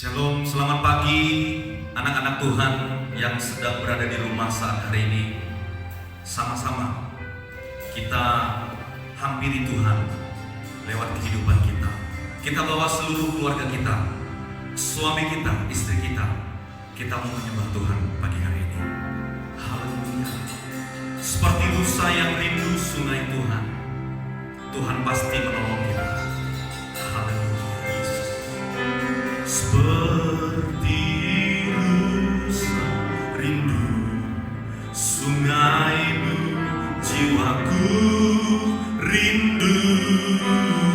Shalom, selamat pagi anak-anak Tuhan yang sedang berada di rumah saat hari ini. Sama-sama kita hampiri Tuhan lewat kehidupan kita. Kita bawa seluruh keluarga kita, suami kita, istri kita. Kita mau menyembah Tuhan pagi hari ini. Haleluya. Seperti rusa yang rindu sungai Tuhan, Tuhan pasti menolong kita. Haleluya. Seperti rusa rindu sungaimu, jiwaku rindu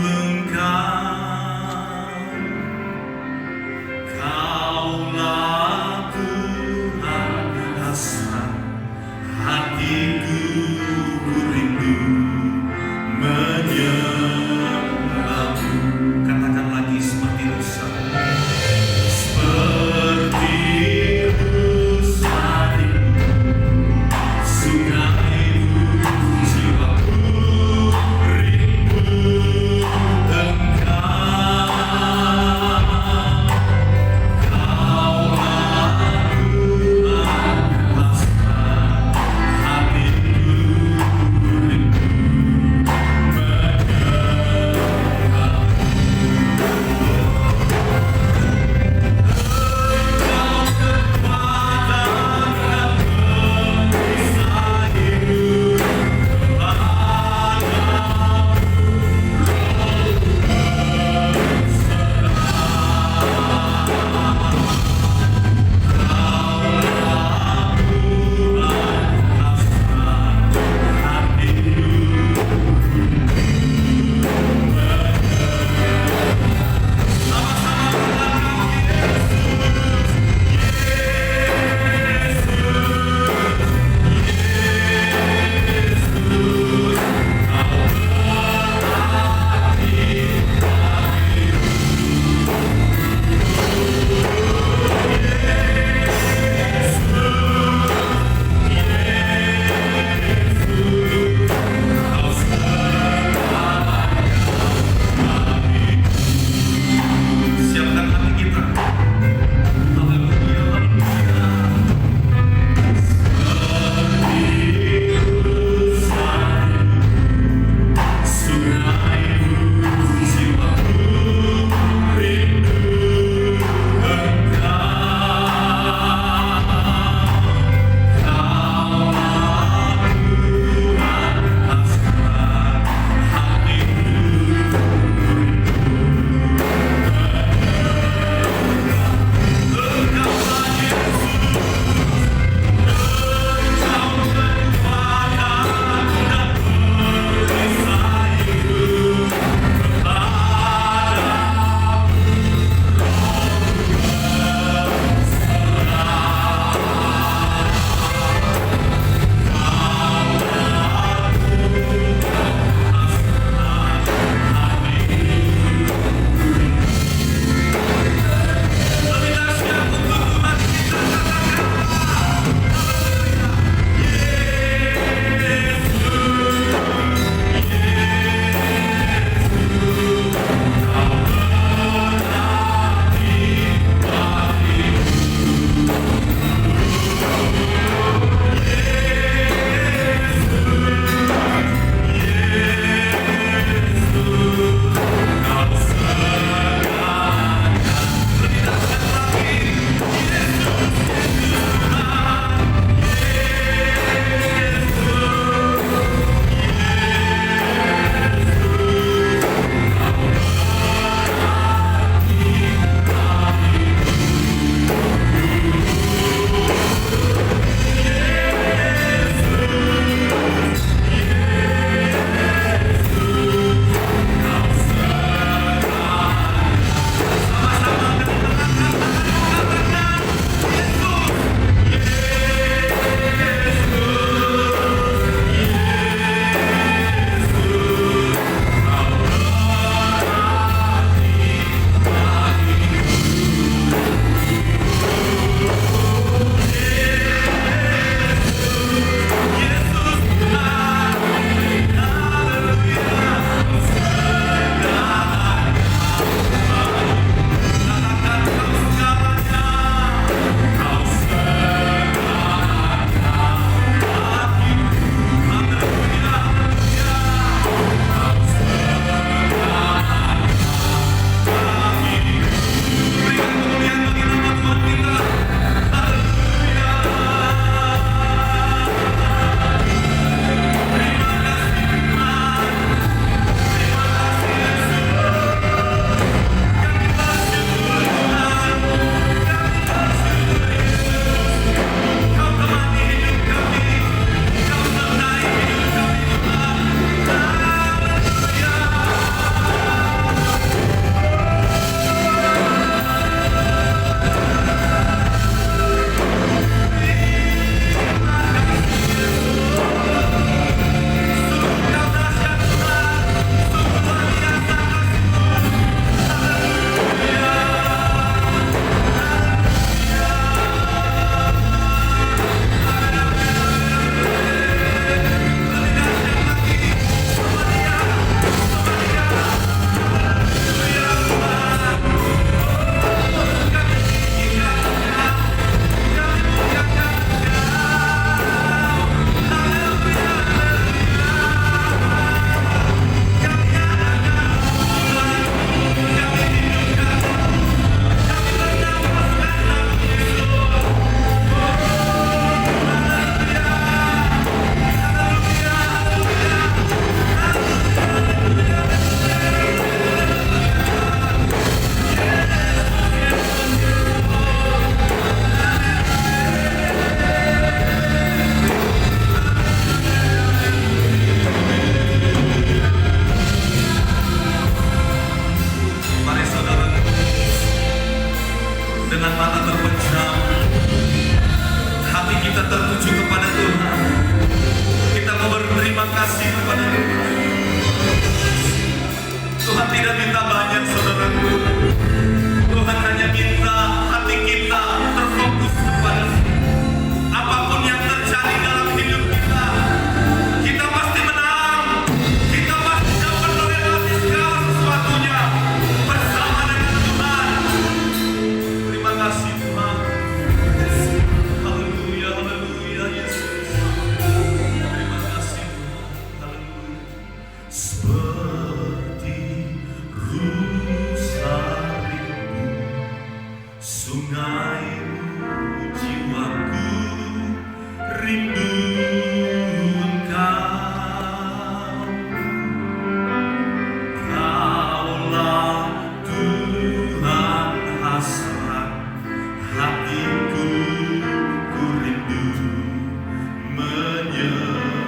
Engkau. Kaulah Tuhan hasrat hatiku, ku rindu menyembahmu. Katakan lagi, seperti rusa. dengan mata terpejam, hati kita tertuju kepada Tuhan. Kita mau berterima kasih kepada Tuhan. Tuhan tidak minta banyak, saudaraku. Tuhan hanya minta hati kita terfokus kepada Dia. Apapun yang terjadi dalam hidup kita, kita pasti menang. Kita pasti dapat melewati segala sesuatunya bersama dengan Tuhan. Terima kasih Tuhan. Haleluya, haleluya Yesus. Terima kasih Tuhan. Haleluya. Seperti rusa rindu, sungai-Mu jiwaku rindu Engkau. Kaulah Tuhan hasrat hatiku, ku rindu menyembah-Mu.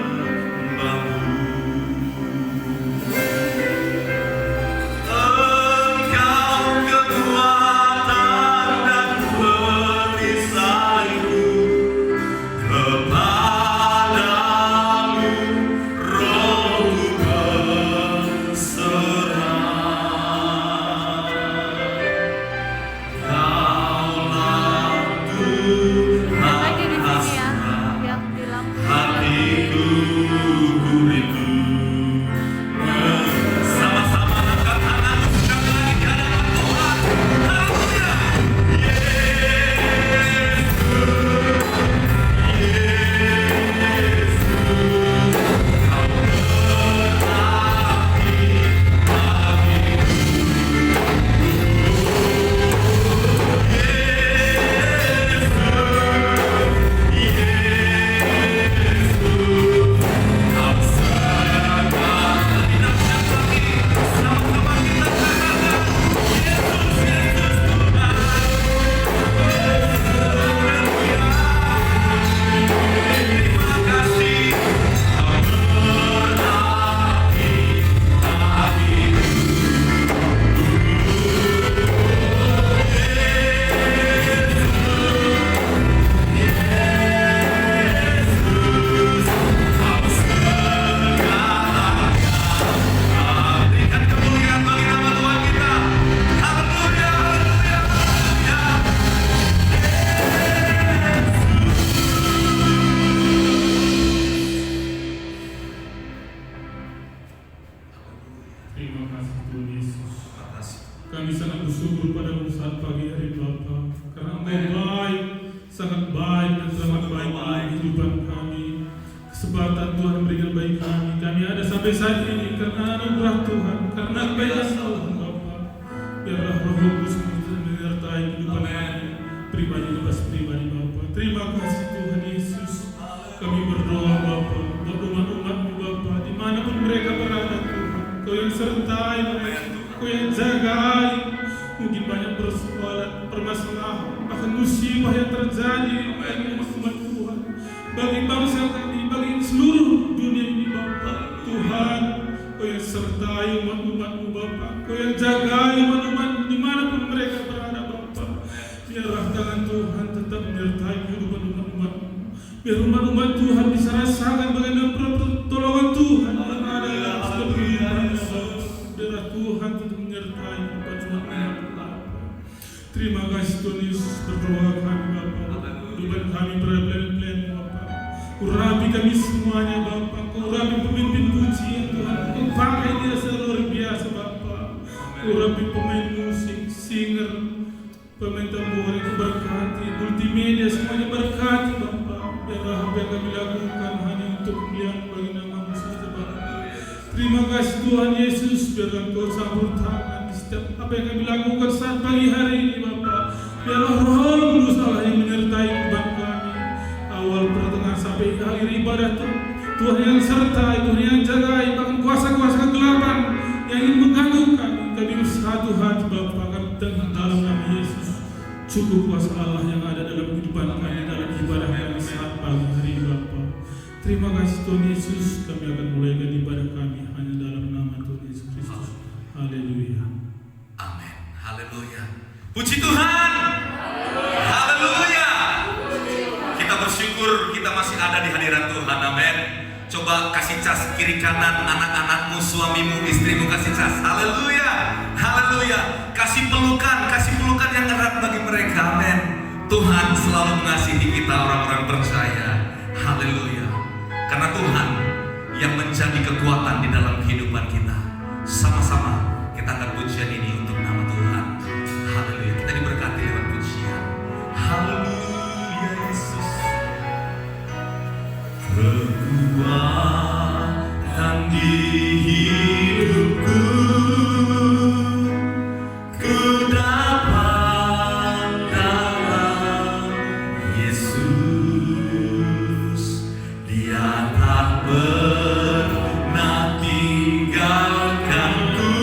Engkau kekuatan dan perisaiku, kepadamu rohku berserah. Kaulah Tuhan Lagi di sini ya, hasrat yang di lampu. hatiku, ku rindu. Sama-sama angkat tanganmu sekali lagi di hadapan Tuhan. Haleluya. Berikan kemuliaan bagi nama Tuhan kita. Haleluya, haleluya, haleluya. Terima kasih Tuhan Yesus. Terima kasih. Kami sangat bersyukur pada saat pagi hari Bapa, karena Engkau baik, sangat baik dan sangat baik dalam kehidupan kami. Kesempatan Tuhan berikan bagi kami. Kami ada sampai saat ini karena anugerah Tuhan, karena kebaikan Tuhan Bapa. Biarlah Roh Kudus menyertai kehidupan kami, pribadi lepas pribadi Bapa. Terima kasih Tuhan Yesus. Kami berdoa Bapa, buat umat-umat-Mu Bapa, dimanapun mereka berada Tuhan. Kau yang sertai mereka, Kau yang jagai. Mungkin banyak permasalahan, bahkan musibah yang terjadi bagi umat Tuhan, bagi bangsa kami, bagi seluruh dunia ini Bapa. Tuhan, Kau yang sertai umat-umat-Mu Bapa, Kau yang jagai umat-umat dimanapun mereka berada Bapa. Biarlah tangan Tuhan tetap menyertai kehidupan umat-umat-Mu. Biar umat-umat Tuhan bisa rasakan bagaimana pertolongan Tuhan yang ada dalam setiap kehidupan. Biarlah Tuhan tetap menyertai umat-umat-Mu. Terima kasih Tuhan Yesus, berdoa kami Bapa. Kehidupan kami berada-ada Bapa. Urapi kami semuanya Bapa. Urapi pemimpin pujian Tuhan. Kau pakai dia secara luar biasa Bapa. Urapi pemain musik, singer, pemain tambur itu berkati, multimedia semuanya berkati Bapa. Biarlah apa yang kami lakukan hanya untuk kemuliaan bagi nama-Mu saja Bapa. Terima kasih Tuhan Yesus, biarlah Kau campur tangan di setiap apa yang kami lakukan saat pagi hari ini Bapa. Biarlah Roh Kudus Allah yang menyertai umat kami, awal pertengahan sampai akhir ibadah Tuhan yang sertai, Tuhan yang jagai, bahkan kuasa-kuasa kegelapan yang ingin mengganggu kami bersatu hati Bapa. Kami dengan dalam nama Yesus, cukup kuasa Allah yang ada dalam kehidupan kami, dalam ibadah kami saat pagi hari ini Bapa. Terima kasih Tuhan Yesus, kami akan mulaikan ibadah kami hanya dalam nama Tuhan Yesus Kristus. Haleluya. Amin. Haleluya. Puji Tuhan. kiri kanan anak-anakmu, suamimu, istrimu kasih cas. Haleluya, haleluya. Kasih pelukan yang erat bagi mereka. Amin. Tuhan selalu mengasihi kita orang-orang percaya. Haleluya. Karena Tuhan yang menjadi kekuatan di dalam kehidupan kita. Sama-sama kita angkat pujian ini untuk nama Tuhan. Haleluya. Kita diberkati lewat pujian. Haleluya Yesus. Kekuatan di hidupku, ku dapat dalam Yesus. Dia tak pernah tinggalkanku.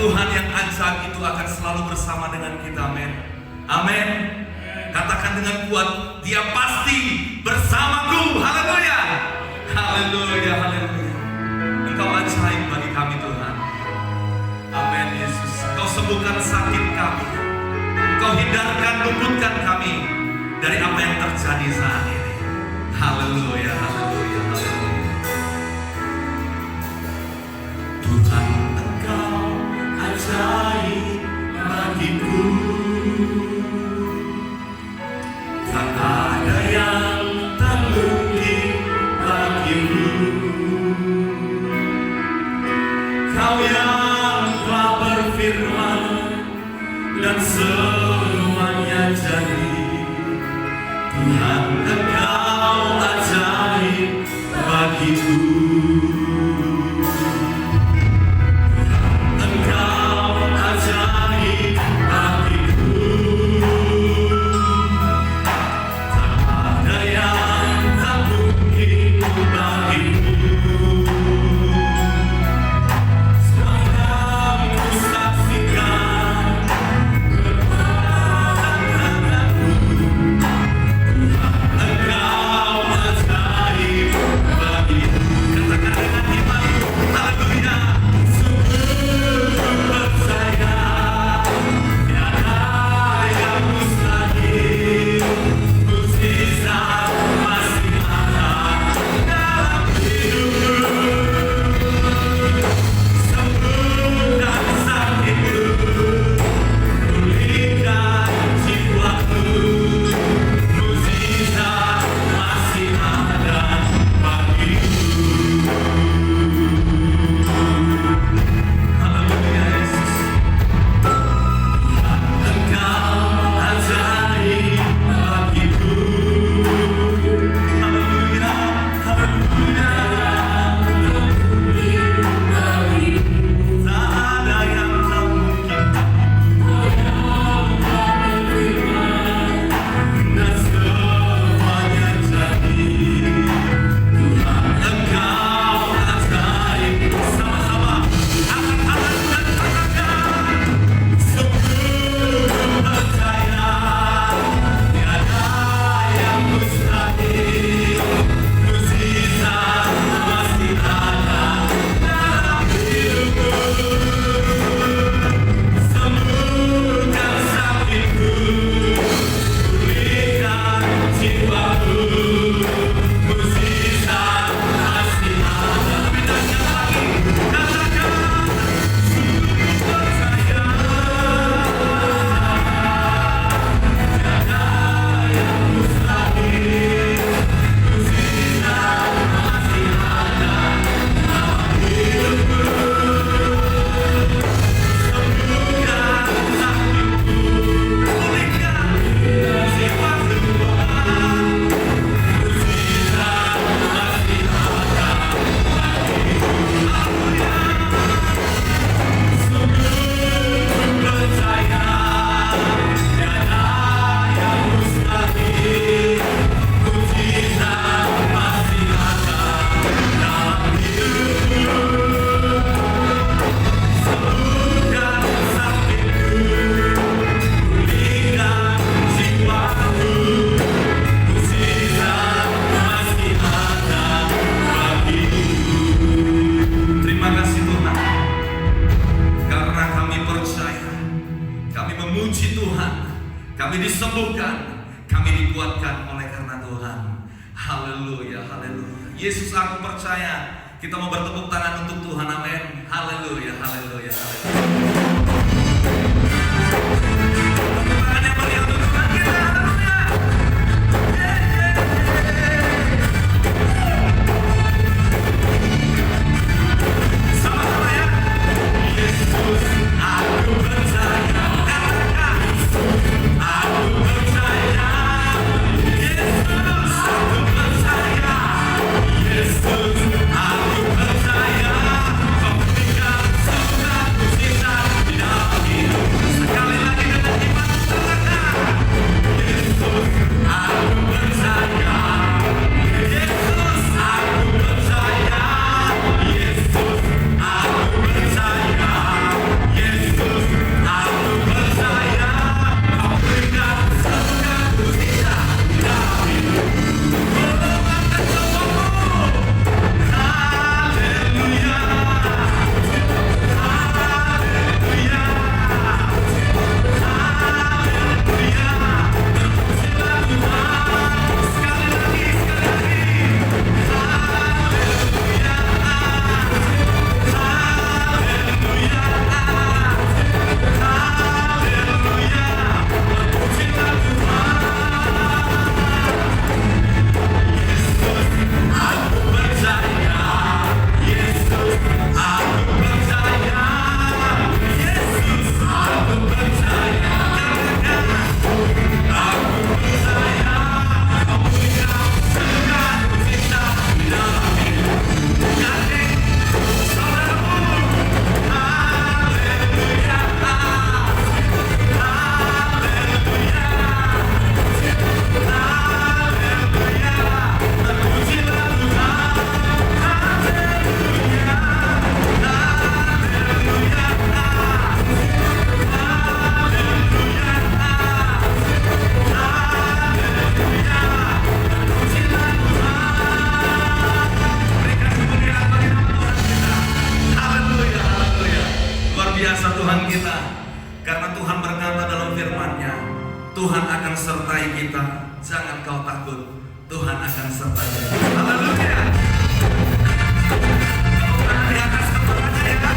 Tuhan yang ajaib itu akan selalu bersama dengan kita. Amin. Amin. Katakan dengan kuat, Dia pasti bersamaku. Haleluya. Haleluya. Haleluya. Engkau ajaib bagi kami Tuhan. Amin Yesus. Engkau sembuhkan sakit kami. Engkau hindarkan, luputkan kami dari apa yang terjadi saat ini. Haleluya. Haleluya. Haleluya. Tuhan, Engkau ajaib bagiku. Tak ada yang tak mungkin bagimu. Kau yang telah berfirman dan semuanya jadi. Tuhan, Engkau ajaib bagiku. Kami disembuhkan, kami dikuatkan oleh karena Tuhan. Haleluya, haleluya. Yesus, aku percaya. Kita mau bertepuk tangan untuk Tuhan, amin. Haleluya, haleluya, haleluya. Tepuk tangan yang meriah untuk Tuhan kita, haleluya. Sama-sama ya. Yesus, aku percaya. Aku percaya, Yesus, aku percaya, Yesus, aku percaya, kau berikan surga, biasa Tuhan kita. Karena Tuhan berkata dalam firman-Nya, Tuhan akan sertai kita. Jangan kau takut, Tuhan akan sertai kita. Haleluya. Di atas kepalanya ya.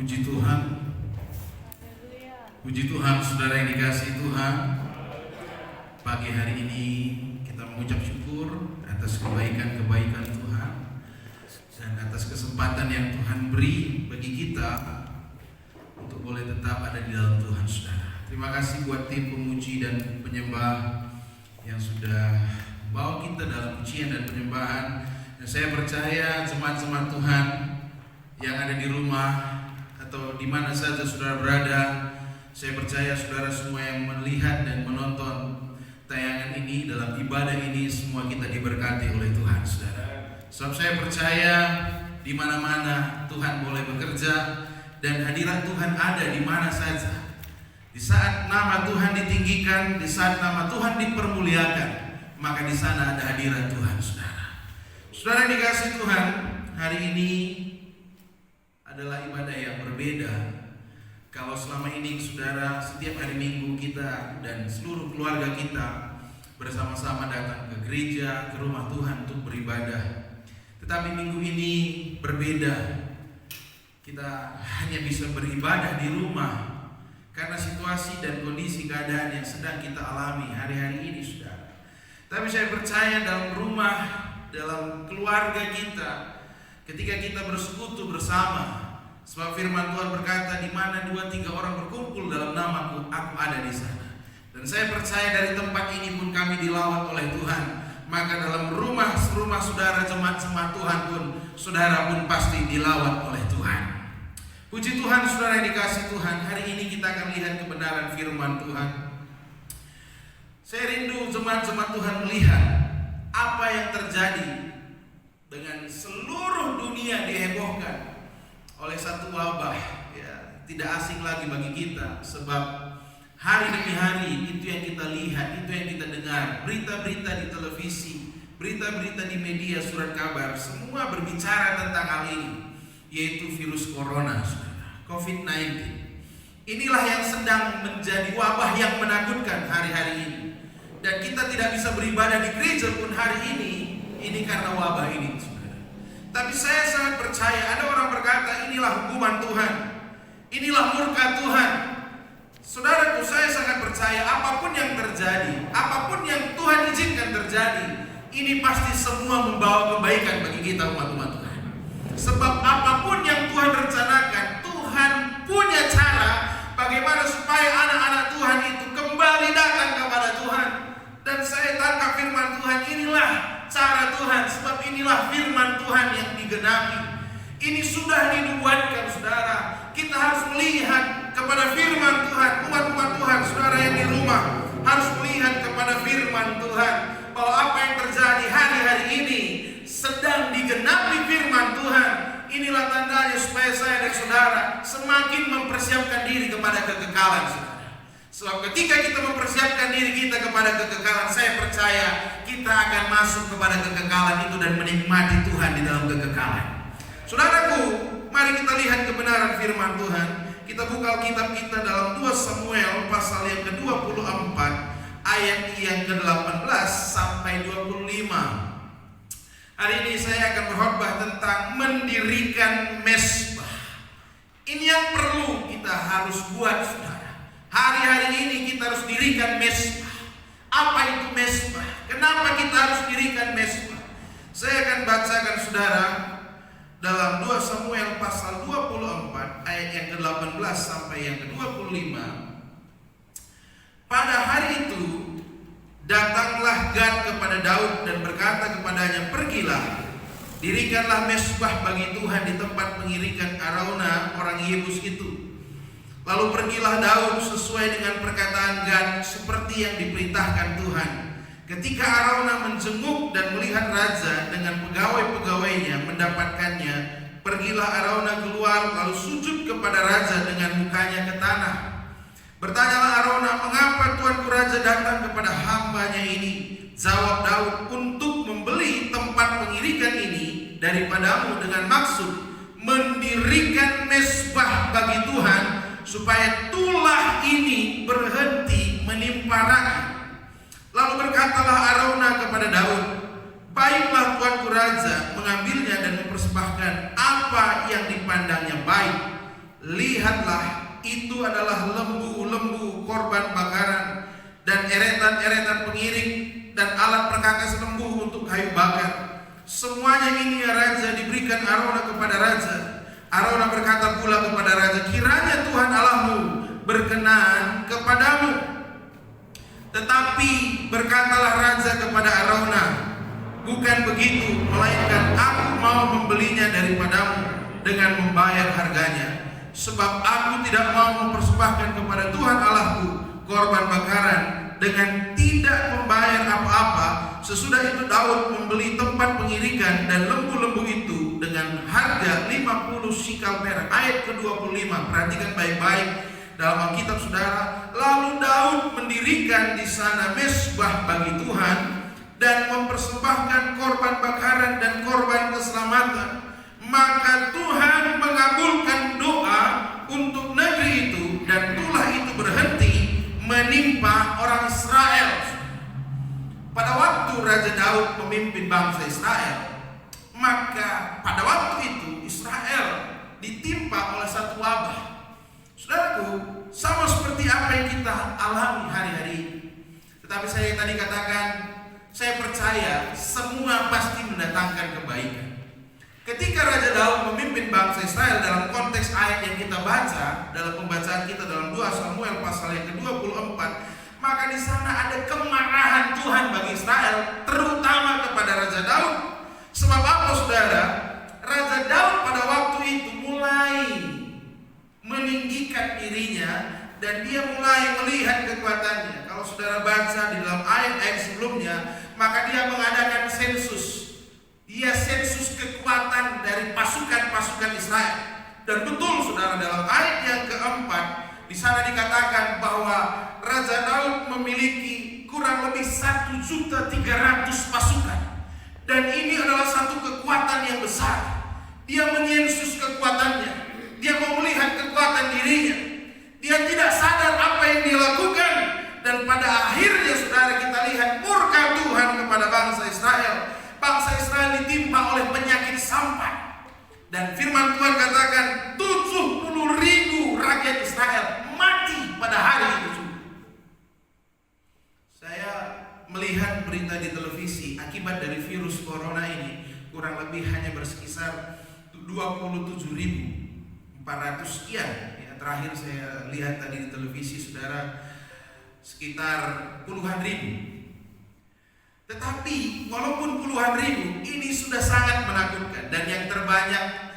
Puji Tuhan. Puji Tuhan, saudara yang dikasihi Tuhan. Pagi hari ini kita mengucap syukur atas kebaikan-kebaikan Tuhan dan atas kesempatan yang Tuhan beri bagi kita untuk boleh tetap ada di dalam Tuhan, saudara. Terima kasih buat tim pemuji dan penyembah yang sudah membawa kita dalam pujian dan penyembahan. Dan saya percaya jemaat-jemaat Tuhan yang ada di rumah atau di mana saja saudara berada, saya percaya saudara semua yang melihat dan menonton tayangan ini, dalam ibadah ini, semua kita diberkati oleh Tuhan, saudara. Sebab saya percaya di mana-mana Tuhan boleh bekerja dan hadirat Tuhan ada di mana saja. Di saat nama Tuhan ditinggikan, di saat nama Tuhan dipermuliakan, maka di sana ada hadirat Tuhan, saudara. Saudara yang dikasihi Tuhan, hari ini adalah ibadah yang berbeda. Kalau selama ini saudara setiap hari Minggu kita dan seluruh keluarga kita bersama-sama datang ke gereja, ke rumah Tuhan untuk beribadah. Tetapi minggu ini berbeda. Kita hanya bisa beribadah di rumah karena situasi dan kondisi keadaan yang sedang kita alami hari-hari ini, saudara. Tapi saya percaya dalam rumah, dalam keluarga kita, ketika kita bersekutu bersama, sebab firman Tuhan berkata, di mana 2-3 orang berkumpul dalam namaku, aku ada di sana. Dan saya percaya dari tempat ini pun kami dilawat oleh Tuhan. Maka dalam rumah saudara, jemaat-jemaat Tuhan pun, saudara pun pasti dilawat oleh Tuhan. Puji Tuhan, saudara yang dikasihi Tuhan. Hari ini kita akan lihat kebenaran firman Tuhan. Saya rindu jemaat-jemaat Tuhan melihat apa yang terjadi dengan seluruh dunia dihebohkan oleh satu wabah, ya, tidak asing lagi bagi kita, sebab hari demi hari itu yang kita lihat, itu yang kita dengar, berita-berita di televisi, berita-berita di media, surat kabar, semua berbicara tentang hal ini, yaitu virus corona, COVID-19. Inilah yang sedang menjadi wabah yang menakutkan hari-hari ini, dan kita tidak bisa beribadah di gereja pun hari ini karena wabah ini. Tapi saya sangat percaya, ada orang berkata inilah hukuman Tuhan, inilah murka Tuhan. Saudaraku, saya sangat percaya apapun yang terjadi, apapun yang Tuhan izinkan terjadi, ini pasti semua membawa kebaikan bagi kita umat-umat Tuhan. Sebab apapun yang Tuhan rencanakan, Tuhan punya cara bagaimana supaya anak-anak Tuhan itu kembali datang kepada Tuhan. Dan saya tangkap firman Tuhan, inilah cara Tuhan, sebab inilah firman Tuhan yang digenapi. Ini sudah dinubuatkan, saudara. Kita harus melihat kepada firman Tuhan. Umat-umat Tuhan, saudara yang di rumah, harus melihat kepada firman Tuhan, bahwa apa yang terjadi hari-hari ini sedang digenapi firman Tuhan. Inilah tandanya supaya saya dan saudara semakin mempersiapkan diri kepada kekekalan, saudara. Sebab ketika kita mempersiapkan diri kita kepada kekekalan, saya percaya kita akan masuk kepada kekekalan itu dan menikmati Tuhan di dalam kekekalan. Saudaraku, mari kita lihat kebenaran firman Tuhan. Kita buka Alkitab kita dalam 2 Samuel pasal yang ke-24 ayat yang ke-18 sampai 25. Hari ini saya akan berkhotbah tentang mendirikan mezbah. Ini yang perlu kita harus buat, saudara. Hari-hari ini kita harus dirikan mezbah. Apa itu mezbah? Kenapa kita harus dirikan mezbah? Saya akan bacakan saudara dalam 2 Samuel pasal 24 ayat yang ke-18 sampai yang ke-25. Pada hari itu datanglah Gad kepada Daud dan berkata kepadanya, pergilah, dirikanlah mezbah bagi Tuhan di tempat pengirikan Arauna orang Yebus itu. Lalu pergilah Daud sesuai dengan perkataan Gad seperti yang diperintahkan Tuhan. Ketika Arauna menjenguk dan melihat raja dengan pegawai-pegawainya mendapatkannya, pergilah Arauna keluar lalu sujud kepada raja dengan mukanya ke tanah. Bertanyalah Arauna, mengapa tuanku raja datang kepada hambanya ini? Jawab Daud, untuk membeli tempat pengirikan ini daripadamu dengan maksud mendirikan mezbah bagi Tuhan, supaya tulah ini berhenti menimpa rakyat. Lalu berkatalah Arauna kepada Daud, baiklah tuanku raja mengambilnya dan mempersembahkan apa yang dipandangnya baik. lihatlah, itu adalah lembu-lembu korban bakaran dan eretan-eretan pengiring dan alat perkakas lembu untuk kayu bakar. Semuanya ini ya raja diberikan Arauna kepada raja. Arauna berkata pula kepada raja, kiranya Tuhan Allahmu berkenan kepadamu. Tetapi berkatalah raja kepada Arauna, bukan begitu, melainkan aku mau membelinya daripadamu dengan membayar harganya. Sebab aku tidak mau mempersembahkan kepada Tuhan Allahku korban bakaran dengan tidak membayar apa-apa. Sesudah itu Daud membeli tempat pengirikan dan lembu-lembu itu dengan harga 50 sikal perak. Ayat ke-25, perhatikan baik-baik dalam Alkitab saudara. Lalu Daud mendirikan di sana mezbah bagi Tuhan dan mempersembahkan korban bakaran dan korban keselamatan. Maka Tuhan mengabulkan doa untuk negeri itu, dan tulah itu berhenti menimpa orang Israel. Pada waktu Raja Daud memimpin bangsa Israel, maka pada waktu itu Israel ditimpa oleh satu wabah. Saudaraku, sama seperti apa yang kita alami hari-hari ini. Tetapi saya tadi katakan, saya percaya semua pasti mendatangkan kebaikan. Ketika Raja Daud memimpin bangsa Israel dalam konteks ayat yang kita baca dalam pembacaan kita dalam 2 Samuel pasal yang ke-24, maka di sana ada kemarahan Tuhan bagi Israel, terutama kepada Raja Daud. Sebab apa saudara? Raja Daud pada waktu itu mulai meninggikan dirinya dan dia mulai melihat kekuatannya. Kalau saudara baca di dalam ayat-ayat sebelumnya, maka dia mengadakan sensus. Dia sensus kekuatan dari pasukan-pasukan Israel. Dan betul saudara, dalam ayat yang keempat di sana dikatakan bahwa Raja Daud memiliki kurang lebih 1.300.000 pasukan. Dan ini adalah satu kekuatan yang besar. Dia menyensus kekuatannya. Dia mau melihat kekuatan dirinya. Dia tidak sadar apa yang dia lakukan. Dan pada akhirnya saudara, kita lihat murka Tuhan kepada bangsa Israel. Bangsa Israel ditimpa oleh penyakit sampan. Dan firman Tuhan katakan 70.000 rakyat Israel mati pada hari itu. Saya melihat berita di televisi akibat dari virus corona ini, kurang lebih hanya berkisar 27.400 sekian. Ya, terakhir saya lihat tadi di televisi saudara, sekitar puluhan ribu. Tetapi walaupun puluhan ribu, ini sudah sangat menakutkan. Dan yang terbanyak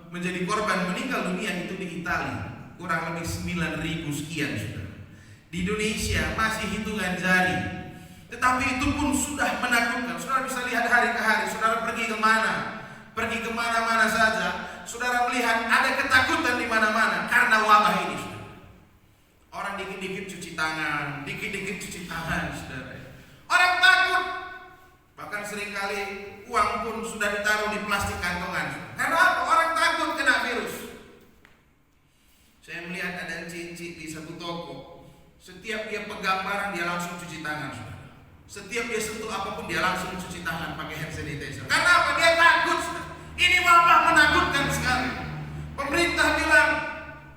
menjadi korban meninggal dunia itu di Italia, kurang lebih 9.000 sekian saudara. Di Indonesia masih hitungan jari. Tetapi itu pun sudah menakutkan. Saudara bisa lihat hari ke hari, saudara pergi kemana-mana saja, saudara melihat ada ketakutan di mana-mana karena wabah ini saudara. Orang dikit-dikit cuci tangan, saudara. Orang takut, bahkan seringkali uang pun sudah ditaruh di plastik kantongan. Karena apa? Orang takut kena virus. Saya melihat ada cincin di satu toko, setiap dia pegang barang dia langsung cuci tangan. Setiap dia sentuh apapun dia langsung cuci tangan pakai hand sanitizer. Karena apa? Dia takut. Ini wabah menakutkan sekali. Pemerintah bilang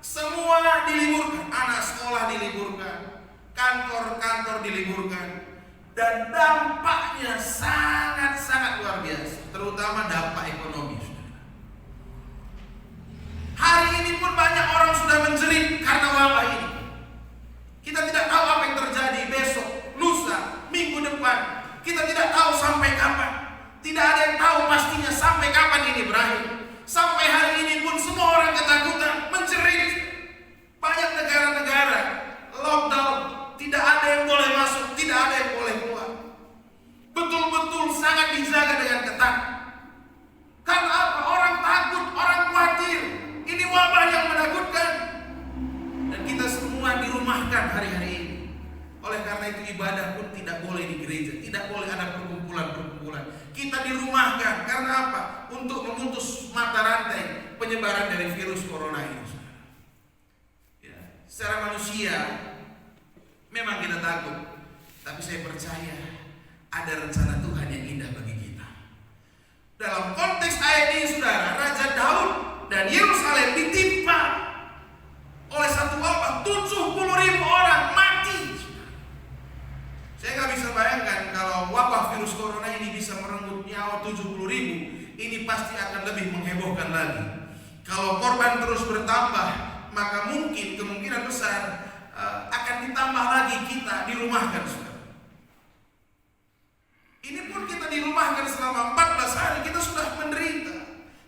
semua diliburkan, anak sekolah diliburkan, kantor-kantor diliburkan. Dan dampaknya sangat-sangat luar biasa, terutama dampak ekonomi. Hari ini pun banyak orang sudah menjerit karena wabah ini. Kita tidak tahu apa yang terjadi besok, lusa, minggu depan. Kita tidak tahu sampai kapan. Tidak ada yang tahu pastinya sampai kapan ini berakhir. Sampai hari ini pun semua orang ketakutan, menjerit. Banyak negara-negara lockdown, tidak ada yang boleh masuk, tidak ada yang boleh keluar. Betul-betul sangat dijaga dengan ketat. Karena apa? Orang takut, orang khawatir. Ini wabah yang menakutkan. Dan kita semua dirumahkan hari-hari ini. Oleh karena itu ibadah pun tidak boleh di gereja, tidak boleh ada perkumpulan-perkumpulan. Kita dirumahkan karena apa? Untuk memutus mata rantai penyebaran dari virus corona ini. Ya, secara manusia memang kita takut, tapi saya percaya ada rencana Tuhan yang indah bagi kita. Dalam konteks ayat ini saudara, Raja Daud dan Yerusalem ditimpa pasti akan lebih menghebohkan lagi. Kalau korban terus bertambah, maka mungkin kemungkinan besar akan ditambah lagi kita dirumahkan, saudara. Ini pun kita dirumahkan selama 14 hari, kita sudah menderita,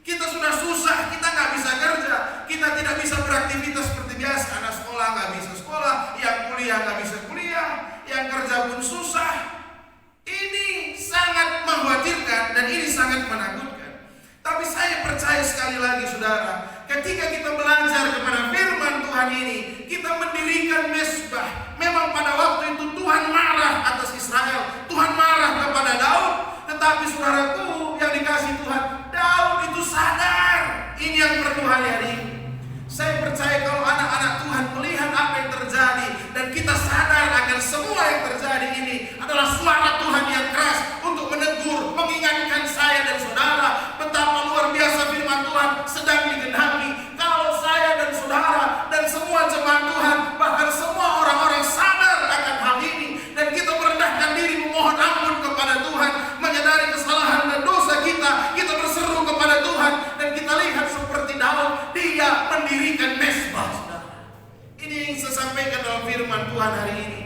kita sudah susah, kita nggak bisa kerja, kita tidak bisa beraktivitas seperti biasa. Anak sekolah nggak bisa sekolah, yang kuliah nggak bisa kuliah, yang kerja pun susah. Ini sangat mengkhawatirkan dan ini sangat menakutkan. Tapi saya percaya sekali lagi, saudara, ketika kita belajar kepada firman Tuhan ini, kita mendirikan mezbah. Memang pada waktu itu Tuhan marah atas Israel, Tuhan marah kepada Daud. Tetapi saudaraku yang dikasih Tuhan, Daud itu sadar. Ini yang perlu hari ini. Saya percaya kalau anak-anak Tuhan melihat apa yang terjadi dan kita sadar akan semua yang terjadi ini adalah suara Tuhan yang keras untuk menegur, mengingatkan saya dan saudara betapa luar biasa firman Tuhan sedang digenapi. Kalau saya dan saudara dan semua jemaat Tuhan, bahkan semua orang-orang sadar akan hal ini dan kita merendahkan diri memohon ampun kepada Tuhan, menyadari kesalahan dan dosa kita, kita berseru kepada Tuhan dan kita lihat seperti Daud, dia mendirikan mezbah. Ini yang saya sampaikan dalam firman Tuhan hari ini.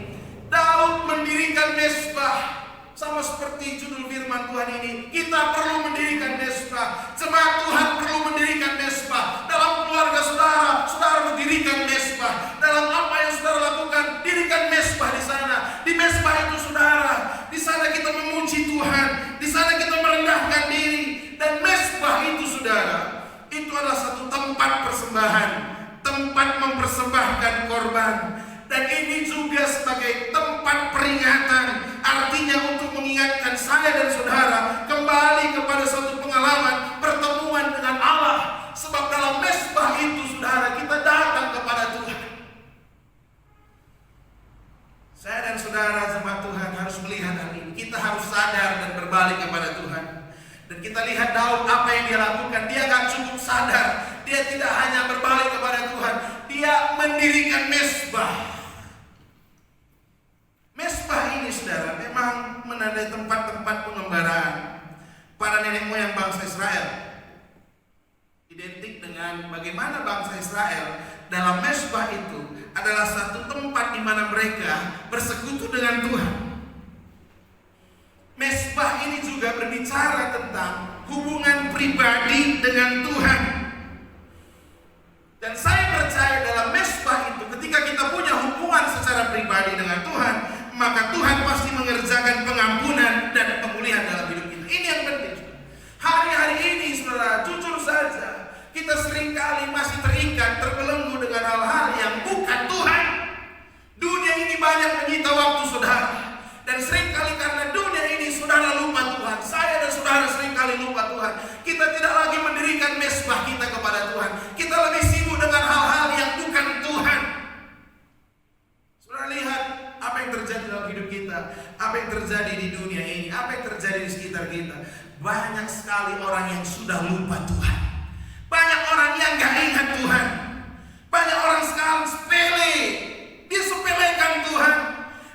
Daud mendirikan mezbah. Sama seperti judul firman Tuhan ini, kita perlu mendirikan mezbah. Jemaat Tuhan perlu mendirikan mezbah. Dalam keluarga saudara, saudara mendirikan mezbah. Dalam apa yang saudara lakukan, dirikan mezbah di sana. Di mezbah itu saudara, di sana kita memuji Tuhan, di sana kita merendahkan diri. Dan mezbah itu saudara, itu adalah satu tempat persembahan, tempat mempersembahkan korban. Dan ini juga sebagai tempat peringatan, artinya untuk mengingatkan saya dan saudara kembali kepada suatu pengalaman pertemuan dengan Allah. Sebab dalam mezbah itu saudara, kita datang kepada Tuhan. Saya dan saudara jemaat Tuhan harus melihat hal ini. Kita harus sadar dan berbalik kepada Tuhan. Dan kita lihat Daud apa yang dia lakukan. Dia gak cukup sadar, dia tidak hanya berbalik kepada Tuhan, dia mendirikan mezbah. Mezbah ini saudara memang menandai tempat-tempat pengembaraan para nenek moyang bangsa Israel. Identik dengan bagaimana bangsa Israel dalam mezbah itu adalah satu tempat di mana mereka bersekutu dengan Tuhan. Mezbah ini juga berbicara tentang hubungan pribadi dengan Tuhan. Dan saya percaya dalam mezbah itu, ketika kita punya hubungan secara pribadi dengan Tuhan, maka Tuhan pasti mengerjakan pengampunan dan pemulihan dalam hidup kita. Ini yang penting. Hari-hari ini saudara, jujur saja, kita seringkali masih terikat, terbelenggu dengan hal-hal yang bukan Tuhan. Dunia ini banyak menyita waktu saudara. Dan seringkali karena dunia ini saudara lupa Tuhan. Saya dan saudara seringkali lupa Tuhan. Kita tidak lagi mendirikan mezbah kita kepada Tuhan. Kita lebih sibuk dengan hal-hal yang bukan Tuhan. Saudara lihat apa yang terjadi dalam hidup kita, apa yang terjadi di dunia ini, apa yang terjadi di sekitar kita. Banyak sekali orang yang sudah lupa Tuhan. Banyak orang yang gak ingat Tuhan. Banyak orang sekarang sepele. Dia sepelekan Tuhan.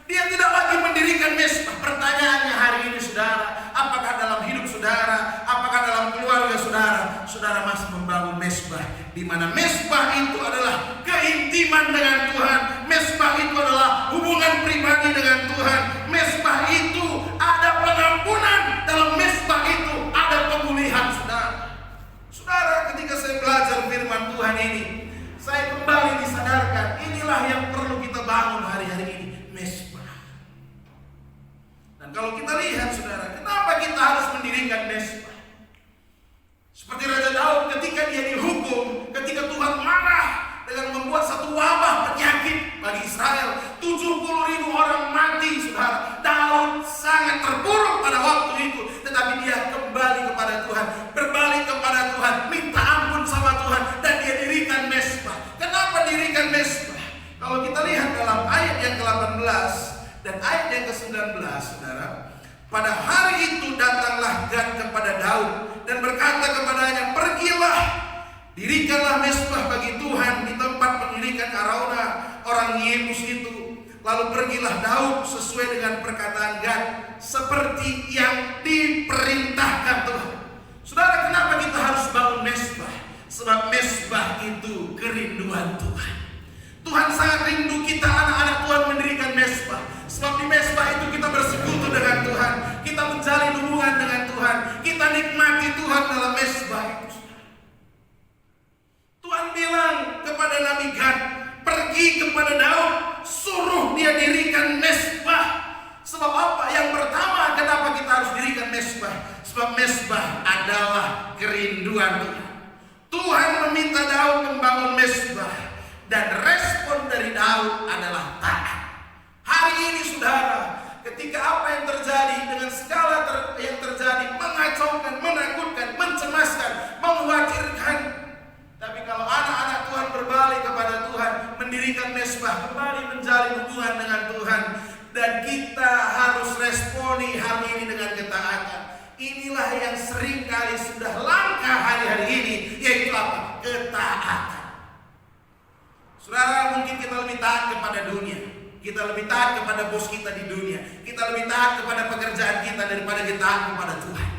Dia tidak lagi mendirikan mezbah. Pertanyaannya hari ini saudara, apakah dalam hidup saudara, apakah dalam keluarga saudara, saudara masih membangun mezbah, di mana mezbah itu adalah keintiman dengan Tuhan. Mezbah itu adalah hubungan pribadi dengan Tuhan. Mezbah itu ada pengampunan, dalam mezbah itu ada pemulihan saudara. Saudara, ketika saya belajar firman Tuhan ini, saya kembali disadarkan, inilah yang perlu kita bangun hari-hari ini, mezbah. Dan kalau kita lihat saudara, kenapa kita harus mendirikan mezbah? Seperti Raja Daud ketika dia dihukum, ketika Tuhan marah dengan membuat satu wabah penyakit bagi Israel, 70.000 orang mati saudara. Daud sangat terpuruk pada waktu itu, tetapi dia kembali kepada Tuhan, berbalik kepada Tuhan, minta ampun sama Tuhan, dan dia dirikan mezbah. Kenapa dirikan mezbah? Kalau kita lihat dalam ayat yang ke-18 dan ayat yang ke-19 saudara, pada hari itu datanglah Gad kepada Daud dan berkata kepadanya, pergilah, dirikanlah mezbah bagi Tuhan di tempat pendirikan Arauna orang Yebus itu. Lalu pergilah Daud sesuai dengan perkataan Gad, seperti yang diperintahkan Tuhan. Saudara, kenapa kita harus bangun mezbah? Sebab mezbah itu kerinduan Tuhan. Tuhan sangat rindu kita anak-anak Tuhan mendirikan mezbah. Sebab di mezbah itu kita bersekutu dengan Tuhan, kita menjalin hubungan dengan Tuhan, kita nikmati Tuhan dalam mezbah itu. Tuhan bilang kepada Nabi Gad, pergi kepada Daud, suruh dia dirikan mezbah. Sebab apa? Yang pertama, kenapa kita harus dirikan mezbah? Sebab mezbah adalah kerinduan Tuhan. Tuhan meminta Daud membangun mezbah, dan respon dari Daud adalah taat. Hari ini saudara, ketika apa yang terjadi dengan segala yang terjadi mengacaukan, menakutkan, mencemaskan, mengkhawatirkan, tapi kalau anak-anak Tuhan berbalik kepada Tuhan, mendirikan mezbah, kembali menjalin hubungan dengan Tuhan, dan kita harus responi hal ini dengan ketaatan. Inilah yang seringkali sudah langka hari-hari ini, yaitu apa? Ketaatan. Saudara, mungkin kita lebih taat kepada dunia, kita lebih taat kepada bos kita di dunia, kita lebih taat kepada pekerjaan kita daripada kita taat kepada Tuhan.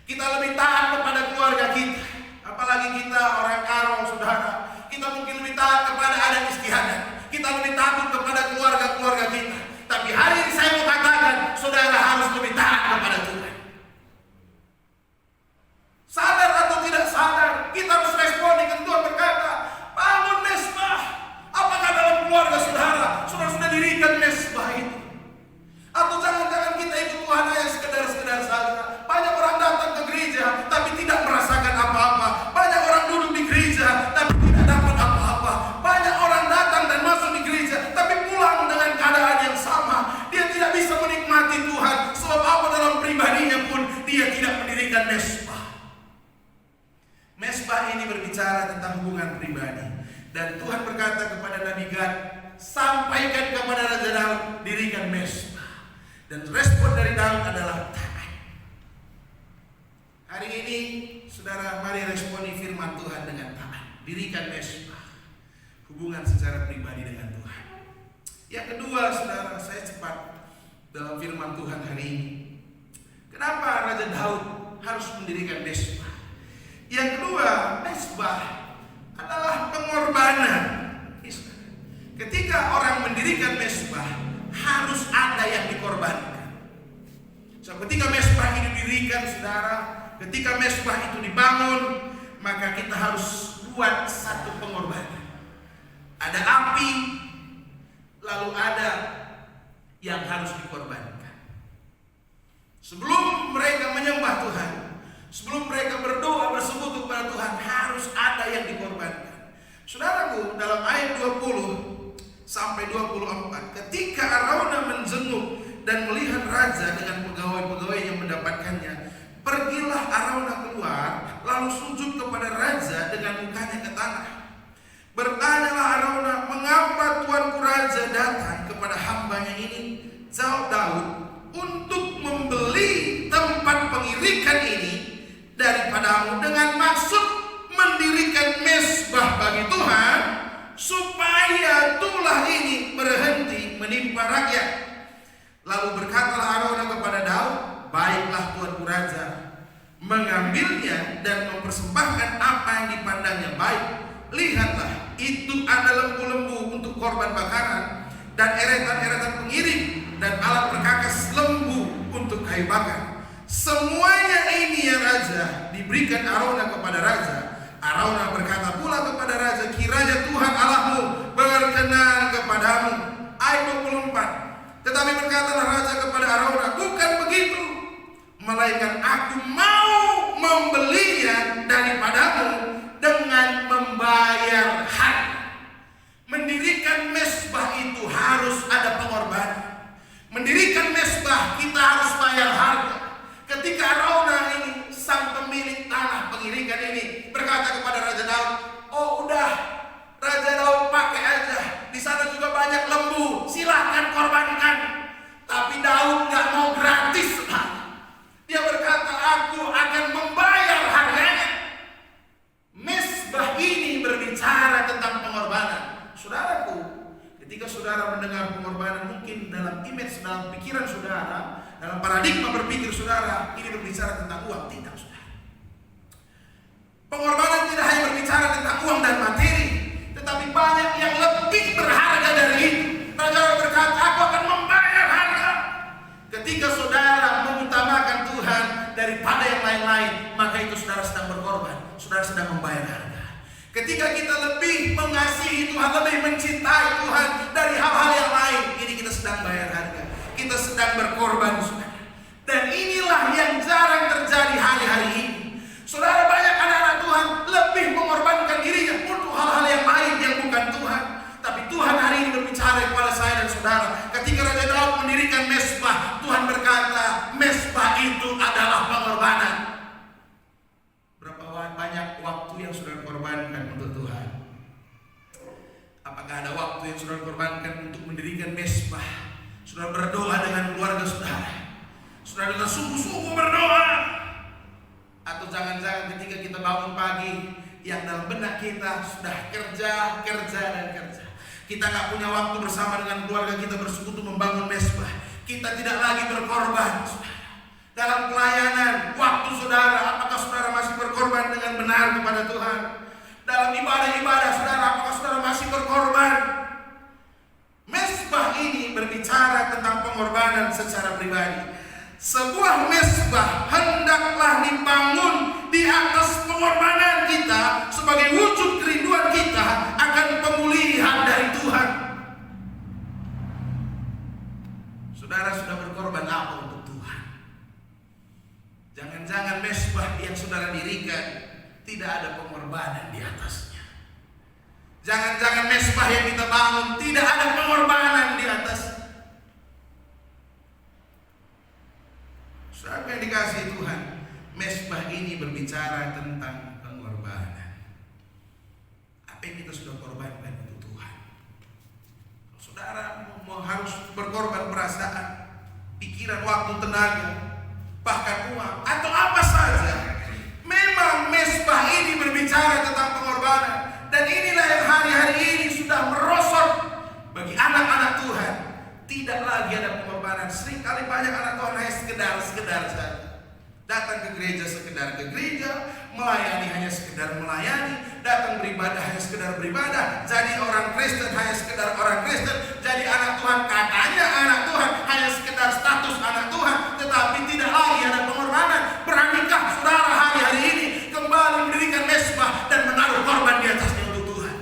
Kita lebih taat kepada keluarga kita, apalagi kita orang Karo, saudara. Kita mungkin lebih taat kepada adat istiadat, kita lebih takut kepada keluarga-keluarga kita. Tapi hari ini saya mau katakan, saudara harus lebih taat kepada Tuhan. Sadar atau tidak sadar, kita harus responi ketika Tuhan berkata, bangun mezbah. Apakah dalam keluarga saudara, saudara sudah dirikan mezbah itu? Atau jangan-jangan kita ikut Tuhan hanya sekedar saja. Banyak orang datang ke gereja, tapi tidak merasakan apa-apa. Banyak orang duduk di gereja, tapi tidak dapat apa-apa. Banyak orang datang dan masuk di gereja, tapi pulang dengan keadaan yang sama. Dia tidak bisa menikmati Tuhan. Sebab apa? Dalam pribadinya pun dia tidak mendirikan mezbah. Mezbah ini berbicara tentang hubungan pribadi. Dan Tuhan berkata kepada Nabi Gad, sampaikan kepada Raja Daud, dirikan mezbah. Dan respon dari Daud adalah taat. Hari ini, saudara, mari responi firman Tuhan dengan taat. Dirikan mezbah. Hubungan secara pribadi dengan Tuhan. Yang kedua, saudara, saya cepat dalam firman Tuhan hari ini. Kenapa Raja Daud harus mendirikan mezbah? Yang kedua, mezbah adalah pengorbanan. Ketika orang mendirikan mezbah, harus ada yang dikorbankan. So, ketika mezbah ini didirikan, saudara, ketika mezbah itu dibangun, maka kita harus buat satu pengorbanan. Ada api, lalu ada yang harus dikorbankan. Sebelum mereka menyembah Tuhan, sebelum mereka berdoa bersekutu kepada Tuhan, harus ada yang dikorbankan. Saudaraku, dalam ayat 20 sampai 24, ketika Arauna menjenguk dan melihat raja dengan pegawai-pegawai yang mendapatkannya, pergilah Arauna keluar, lalu sujud kepada raja dengan mukanya ke tanah. Bertanyalah Arauna, mengapa tuanku raja datang kepada hambanya ini? Jawab Daud, untuk membeli tempat pengirikan ini daripadamu dengan maksud mendirikan mezbah bagi Tuhan, supaya tulah ini berhenti menimpa rakyat. Lalu berkatalah Arauna kepada Daud, baiklah tuanku raja, mengambilnya dan mempersembahkan apa yang dipandangnya baik. Lihatlah, itu ada lembu-lembu untuk korban bakaran, dan eretan-eretan pengiring, dan alat perkakas lembu untuk kayu bakar. Semuanya ini ya raja, diberikan Arauna kepada raja. Arauna berkata pula kepada raja, kiranya Tuhan Allahmu berkenan kepadamu. Ayat 24. Tetapi berkatalah raja kepada Arauna, bukan begitu, melainkan aku mau membelinya daripadamu dengan membayar harga. Mendirikan mezbah itu harus ada pengorbanan. Mendirikan mezbah kita harus bayar harga. Ketika Arauna ini, sang pemilik tanah pengirikan ini, berkata kepada Raja Daud, oh udah, Raja Daud pakai aja, di sana juga banyak lembu, silahkan korbankan. Tapi Daud gak mau gratis. Dia berkata, aku akan membayar harganya. Mezbah ini berbicara tentang pengorbanan. Saudaraku, ketika saudara mendengar pengorbanan, mungkin dalam image, dalam pikiran saudara, dalam paradigma berpikir saudara, ini berbicara tentang uang. Tidak, saudara. Pengorbanan tidak hanya berbicara tentang uang dan materi, tetapi banyak yang lebih berharga dari itu. Raja berkata, aku akan membayar harga. Ketika saudara mengutamakan Tuhan daripada yang lain-lain, maka itu saudara sedang berkorban, saudara sedang membayar harga. Ketika kita lebih mengasihi Tuhan, lebih mencintai Tuhan dari hal-hal yang lain, ini kita sedang bayar harga. Kita sedang berkorban, saudara. Dan inilah yang jarang terjadi hari-hari ini. Saudara, banyak anak-anak Tuhan lebih mengorbankan dirinya untuk hal-hal yang lain yang bukan Tuhan. Tapi Tuhan hari ini berbicara kepada saya dan saudara. Ketika Raja Daud mendirikan mezbah, Tuhan berkata, mezbah itu adalah pengorbanan. Berapa banyak waktu yang saudara korbankan untuk Tuhan? Apakah ada waktu yang saudara korbankan untuk mendirikan mezbah? Saudara berdoa dengan keluarga saudara. Saudara dengan sungguh-sungguh berdoa. Atau jangan-jangan ketika kita bangun pagi, yang dalam benak kita sudah kerja, dan kerja. Kita gak punya waktu bersama dengan keluarga kita bersekutu membangun mezbah. Kita tidak lagi berkorban, saudara. Dalam pelayanan, waktu saudara, apakah saudara masih berkorban dengan benar kepada Tuhan? Dalam ibadah-ibadah saudara, apakah saudara masih berkorban? Mezbah ini berbicara tentang pengorbanan secara pribadi. Sebuah mezbah hendaklah dibangun di atas pengorbanan kita sebagai wujud kerinduan kita akan pemulihan dari Tuhan. Saudara sudah berkorban apa untuk Tuhan? Jangan-jangan mezbah yang saudara dirikan tidak ada pengorbanan di atasnya. Jangan-jangan mezbah yang kita bangun tidak ada pengorbanan di atasnya. Saudara yang dikasihi Tuhan, mezbah ini berbicara tentang pengorbanan. Apa yang kita sudah korbankan untuk Tuhan? Saudara harus berkorban perasaan, pikiran, waktu, tenaga, bahkan uang, atau apa saja. Memang mezbah ini berbicara tentang pengorbanan. Dan inilah yang hari-hari ini sudah merosot bagi anak-anak Tuhan. Tidak lagi ada pengorbanan. Seringkali banyak anak Tuhan hanya sekedar saja. Datang ke gereja sekedar ke gereja, melayani hanya sekedar melayani, datang beribadah hanya sekedar beribadah, jadi orang Kristen hanya sekedar orang Kristen, jadi anak Tuhan katanya anak Tuhan hanya sekedar status anak Tuhan, tetapi tidak lagi ada pengorbanan. Beranikah saudara hari-hari ini kembali mendirikan mezbah dan menaruh korban di atasnya untuk Tuhan?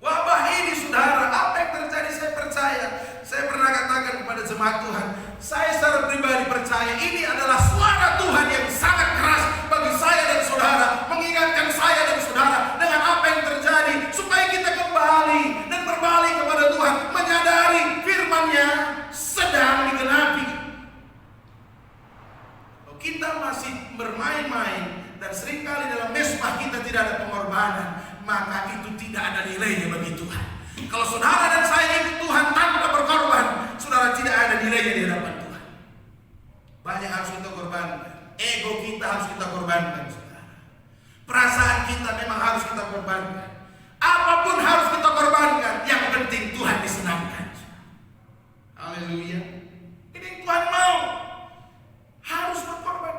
Wabah ini saudara, apa yang terjadi? Saya percaya, saya pernah katakan kepada jemaat Tuhan, saya secara pribadi percaya ini adalah suara Tuhan yang sangat keras bagi saya dan saudara, mengingatkan saya dan saudara dengan apa yang terjadi, supaya kita kembali dan berbalik kepada Tuhan, menyadari firman-Nya sedang digenapi. Kalau kita masih bermain-main dan seringkali dalam mezbah kita tidak ada pengorbanan, maka itu tidak ada nilainya bagi Tuhan. Kalau saudara dan saya ikut Tuhan tanpa berkorban, saudara tidak ada nilainya di hadapan Tuhan. Banyak harus kita korbankan. Ego kita harus kita korbankan, saudara. Perasaan kita memang harus kita korbankan. Apapun harus kita korbankan. Yang penting Tuhan disenangkan. Haleluya. Ini yang Tuhan mau. Harus berkorban.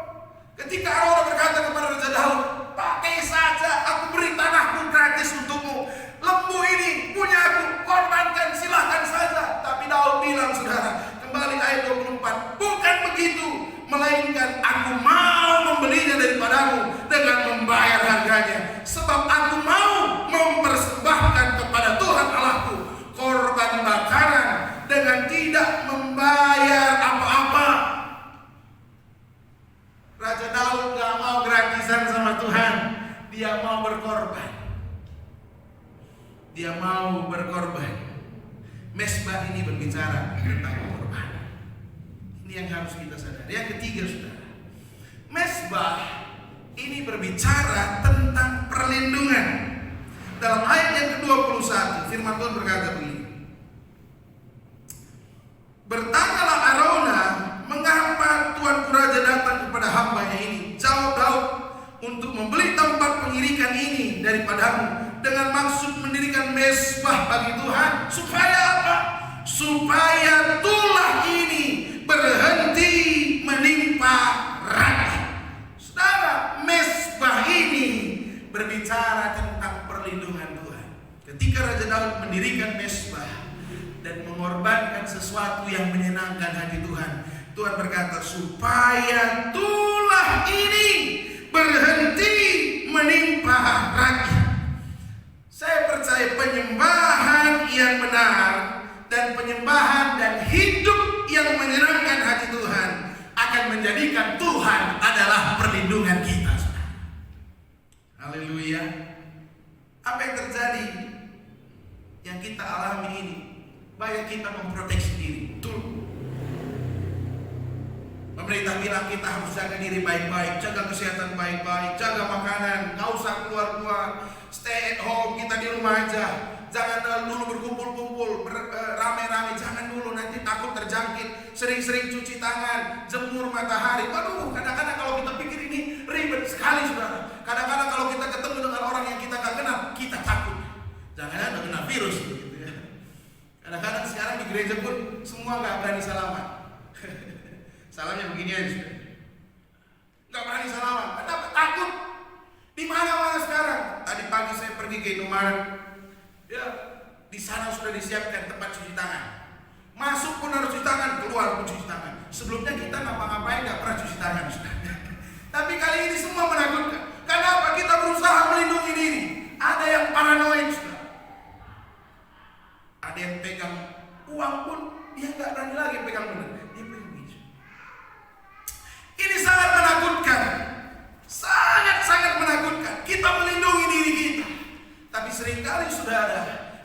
Ketika Allah berkata kepada Raja Daud, pakai saja, aku beri tanahku gratis untukmu. Lembu ini punya aku, korbankan, silahkan saja. Tapi Daud bilang, saudara, kembali ayat 24, bukan begitu, melainkan aku mau membelinya daripadamu dengan membayar harganya. Sebab aku mau mempersembahkan kepada Tuhan Allahku korban bakaran dengan tidak membayar apa-apa. Raja Daud gak mau gratisan sama Tuhan, dia mau berkorban. Dia mau berkorban. Mezbah ini berbicara tentang pengorbanan. Ini yang harus kita sadari. Yang ketiga, saudara, mezbah ini berbicara tentang perlindungan. Dalam ayat yang ke-21, firman Tuhan berkata begini, bertanyalah Arauna, mengapa tuanku raja datang kepada hambanya ini? Jawab Daud, untuk membeli tempat pengirikan ini daripadamu, dengan maksud mendirikan mezbah bagi Tuhan. Supaya apa? Supaya tulah ini berhenti menimpa rakyat. Saudara, berbicara tentang perlindungan Tuhan. Ketika Raja Daud mendirikan mezbah dan mengorbankan sesuatu yang menyenangkan hati Tuhan, Tuhan berkata, supaya tulah ini berhenti menimpa rakyat. Saya percaya penyembahan yang benar dan penyembahan dan hidup yang menyenangkan hati Tuhan akan menjadikan Tuhan adalah perlindungan kita. Haleluya. Apa yang terjadi? Yang kita alami ini, banyak kita memproteksi diri. Betul. Pemerintah bilang kita harus jaga diri baik-baik, jaga kesehatan baik-baik, jaga makanan, gak usah keluar-keluar, stay at home, kita di rumah aja. Jangan dulu berkumpul-kumpul, rame-rame, jangan dulu, nanti takut terjangkit. Sering-sering cuci tangan, jemur matahari. Waduh, kadang-kadang kalau kita pikir ini ribet sekali, saudara. Kadang-kadang kalau kita ketemu dengan orang yang kita gak kenal, kita takut. Jangan-jangan kena virus gitu ya. Kadang-kadang sekarang di gereja pun semua gak berani salaman. Salamnya begini aja, gak berani salaman. Kenapa? Takut. Di mana-mana sekarang. Tadi pagi saya pergi ke Indomaret. Ya, di sana sudah disiapkan tempat cuci tangan. Masuk pun harus cuci tangan, keluar pun cuci tangan. Sebelumnya kita ngapa-ngapain gak pernah cuci tangan. Tapi kali ini semua menakutkan. Kenapa? Kita berusaha melindungi diri. Ada yang paranoid. Ada yang pegang uang pun dia gak berani lagi pegang benar. Dia pegang gitu. Ini sangat menakutkan. Sangat-sangat menakutkan. Kita melindungi diri kita. Tapi seringkali saudara,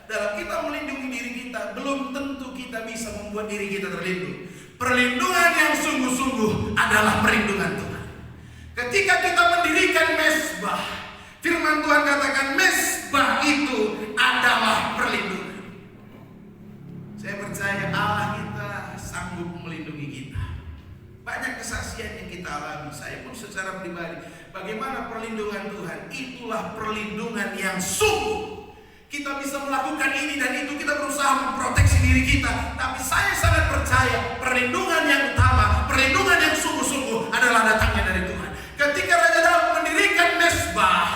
dalam kita melindungi diri kita, belum tentu kita bisa membuat diri kita terlindung. Perlindungan yang sungguh-sungguh adalah perlindungan Tuhan. Ketika kita mendirikan mezbah, firman Tuhan katakan mezbah itu adalah perlindungan. Saya percaya Allah kita sanggup melindungi kita. Banyak kesaksian yang kita alami. Saya pun secara pribadi, bagaimana perlindungan Tuhan, itulah perlindungan yang sungguh. Kita bisa melakukan ini dan itu, kita berusaha memproteksi diri kita. Tapi saya sangat percaya perlindungan yang utama, perlindungan yang sungguh-sungguh adalah datangnya dari Tuhan. Ketika Raja Daud mendirikan mezbah,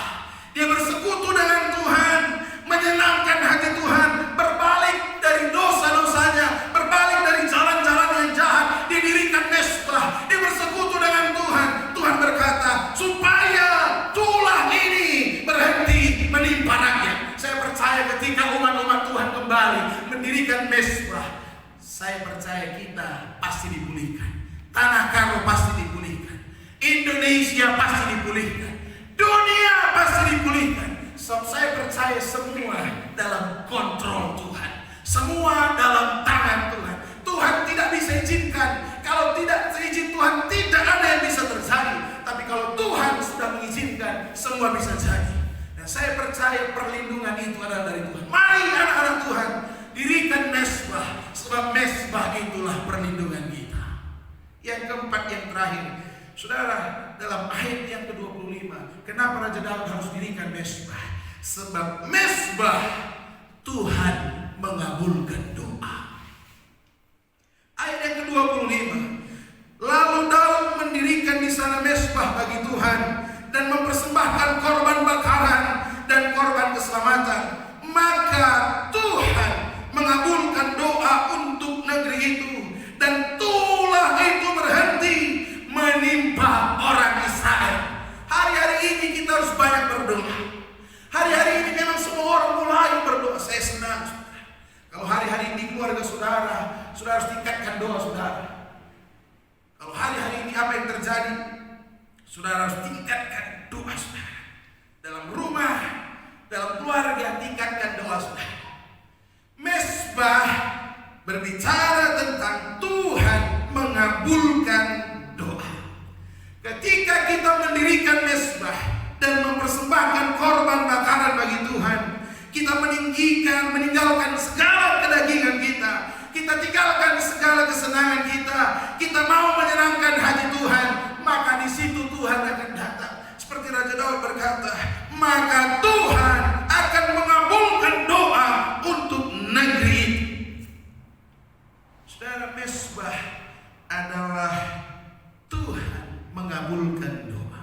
dia bersekutu dengan Tuhan, menyenangkan hati Tuhan, berbalik dari dosa-dosanya, berbalik dari jalan-jalan yang jahat, didirikan mezbah, dia bersekutu dengan Tuhan. Tuhan berkata, supaya tulah ini berhenti menimpa rakyat. Saya percaya ketika umat-umat Tuhan kembali mendirikan mezbah, saya percaya kita pasti dipulihkan. Tanah Karo pasti dipulihkan. Indonesia pasti dipulihkan. Dunia pasti dipulihkan. So, saya percaya semua dalam kontrol Tuhan. Semua dalam tangan Tuhan. Tuhan tidak bisa izinkan. Kalau tidak seizin Tuhan, tidak ada yang bisa terjadi. Tapi kalau Tuhan sudah mengizinkan, semua bisa jadi. Dan saya percaya perlindungan itu adalah dari Tuhan. Mari anak-anak Tuhan, dirikan mezbah, sebab mezbah itulah perlindungan kita. Yang keempat, yang terakhir, saudara, dalam ayat yang ke-25, kenapa Raja Daud harus dirikan mezbah? Sebab mezbah Tuhan mengabulkan doa. Ayat yang ke-25, lalu Daud mendirikan di sana mezbah bagi Tuhan dan mempersembahkan korban bakaran dan korban keselamatan. Maka Tuhan mengabulkan doa untuk negeri itu, dan tulah itu berhenti menimpa orang Israel. Hari-hari ini kita harus banyak berdoa. Hari-hari ini memang semua orang mulai berdoa. Saya senang, saudara. Kalau hari-hari ini keluarga saudara, saudara harus tingkatkan doa saudara. Kalau hari-hari ini apa yang terjadi, saudara harus tingkatkan doa saudara. Dalam rumah, dalam keluarga, tingkatkan doa saudara. Mezbah berbicara tentang Tuhan mengabulkan doa. Ketika kita mendirikan mezbah dan mempersembahkan korban bakaran bagi Tuhan, kita meninggalkan segala kedagingan kita, kita tinggalkan segala kesenangan kita mau menyenangkan hati Tuhan, maka di situ Tuhan akan datang. Seperti Raja Daud berkata, maka Tuhan akan mengabulkan doa untuk negeri itu. Saudara, mezbah adalah Tuhan mengabulkan doa.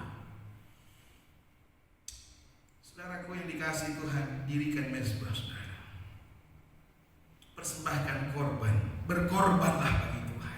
mempersembahkan korban. Berkorbanlah bagi Tuhan.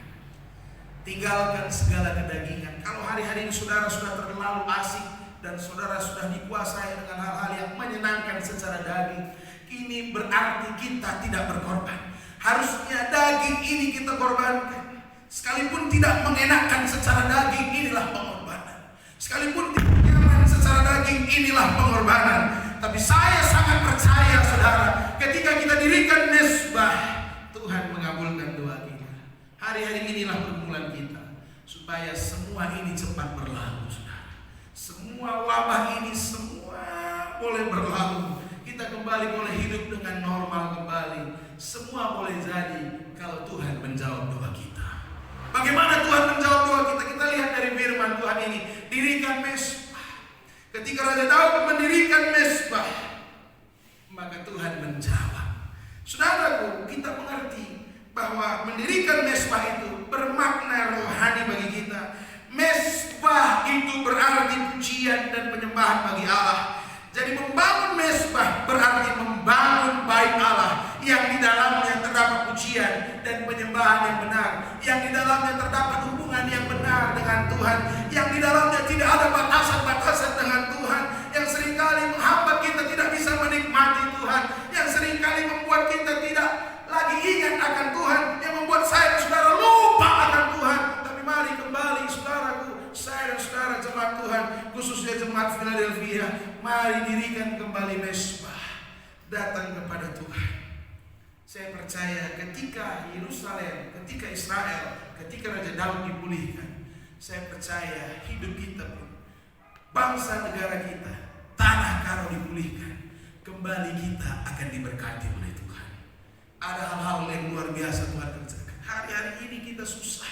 Tinggalkan segala kedagingan. Kalau hari-hari ini saudara sudah terlalu asik dan saudara sudah dikuasai dengan hal-hal yang menyenangkan secara daging, ini berarti kita tidak berkorban. Harusnya daging ini kita korbankan. Sekalipun tidak mengenakan secara daging, inilah pengorbanan. Sekalipun tidak nyaman secara daging, inilah pengorbanan. Tapi saya sangat percaya saudara, ketika kita dirikan mezbah, Tuhan mengabulkan doa kita. Hari-hari inilah permulaan kita, supaya semua ini cepat berlalu saudara. Semua wabah ini semua boleh berlalu. Kita kembali boleh hidup dengan normal kembali. Semua boleh jadi kalau Tuhan menjawab doa kita. Bagaimana Tuhan menjawab doa kita? Kita lihat dari firman Tuhan ini. Dirikan mezbah. Ketika Raja Daud mendirikan mezbah, maka Tuhan menjawab. Saudaraku, kita mengerti bahwa mendirikan mezbah itu bermakna rohani bagi kita. Mezbah itu berarti pujian dan penyembahan bagi Allah. Jadi membangun mezbah berarti membangun bait Allah yang di dalamnya terdapat pujian dan penyembahan yang benar, yang di dalamnya terdapat hubungan yang benar dengan Tuhan, yang di dalamnya tidak ada batasan-batasan dengan Tuhan, yang seringkali menghambat kita tidak bisa menikmati Tuhan, yang seringkali membuat kita tidak lagi ingat akan Tuhan, yang membuat saya dan saudara lupa akan Tuhan. Tapi mari kembali saudaraku, saya dan saudara jemaat Tuhan, khususnya jemaat Philadelphia, mari dirikan kembali mezbah, datang kepada Tuhan. Saya percaya ketika Yerusalem, ketika Israel, ketika Raja Daud dipulihkan, saya percaya hidup kita pun, bangsa negara kita, tanah Karo dipulihkan, kembali kita akan diberkati oleh Tuhan. Ada hal-hal yang luar biasa Tuhan kerjakan. Hari-hari ini kita susah,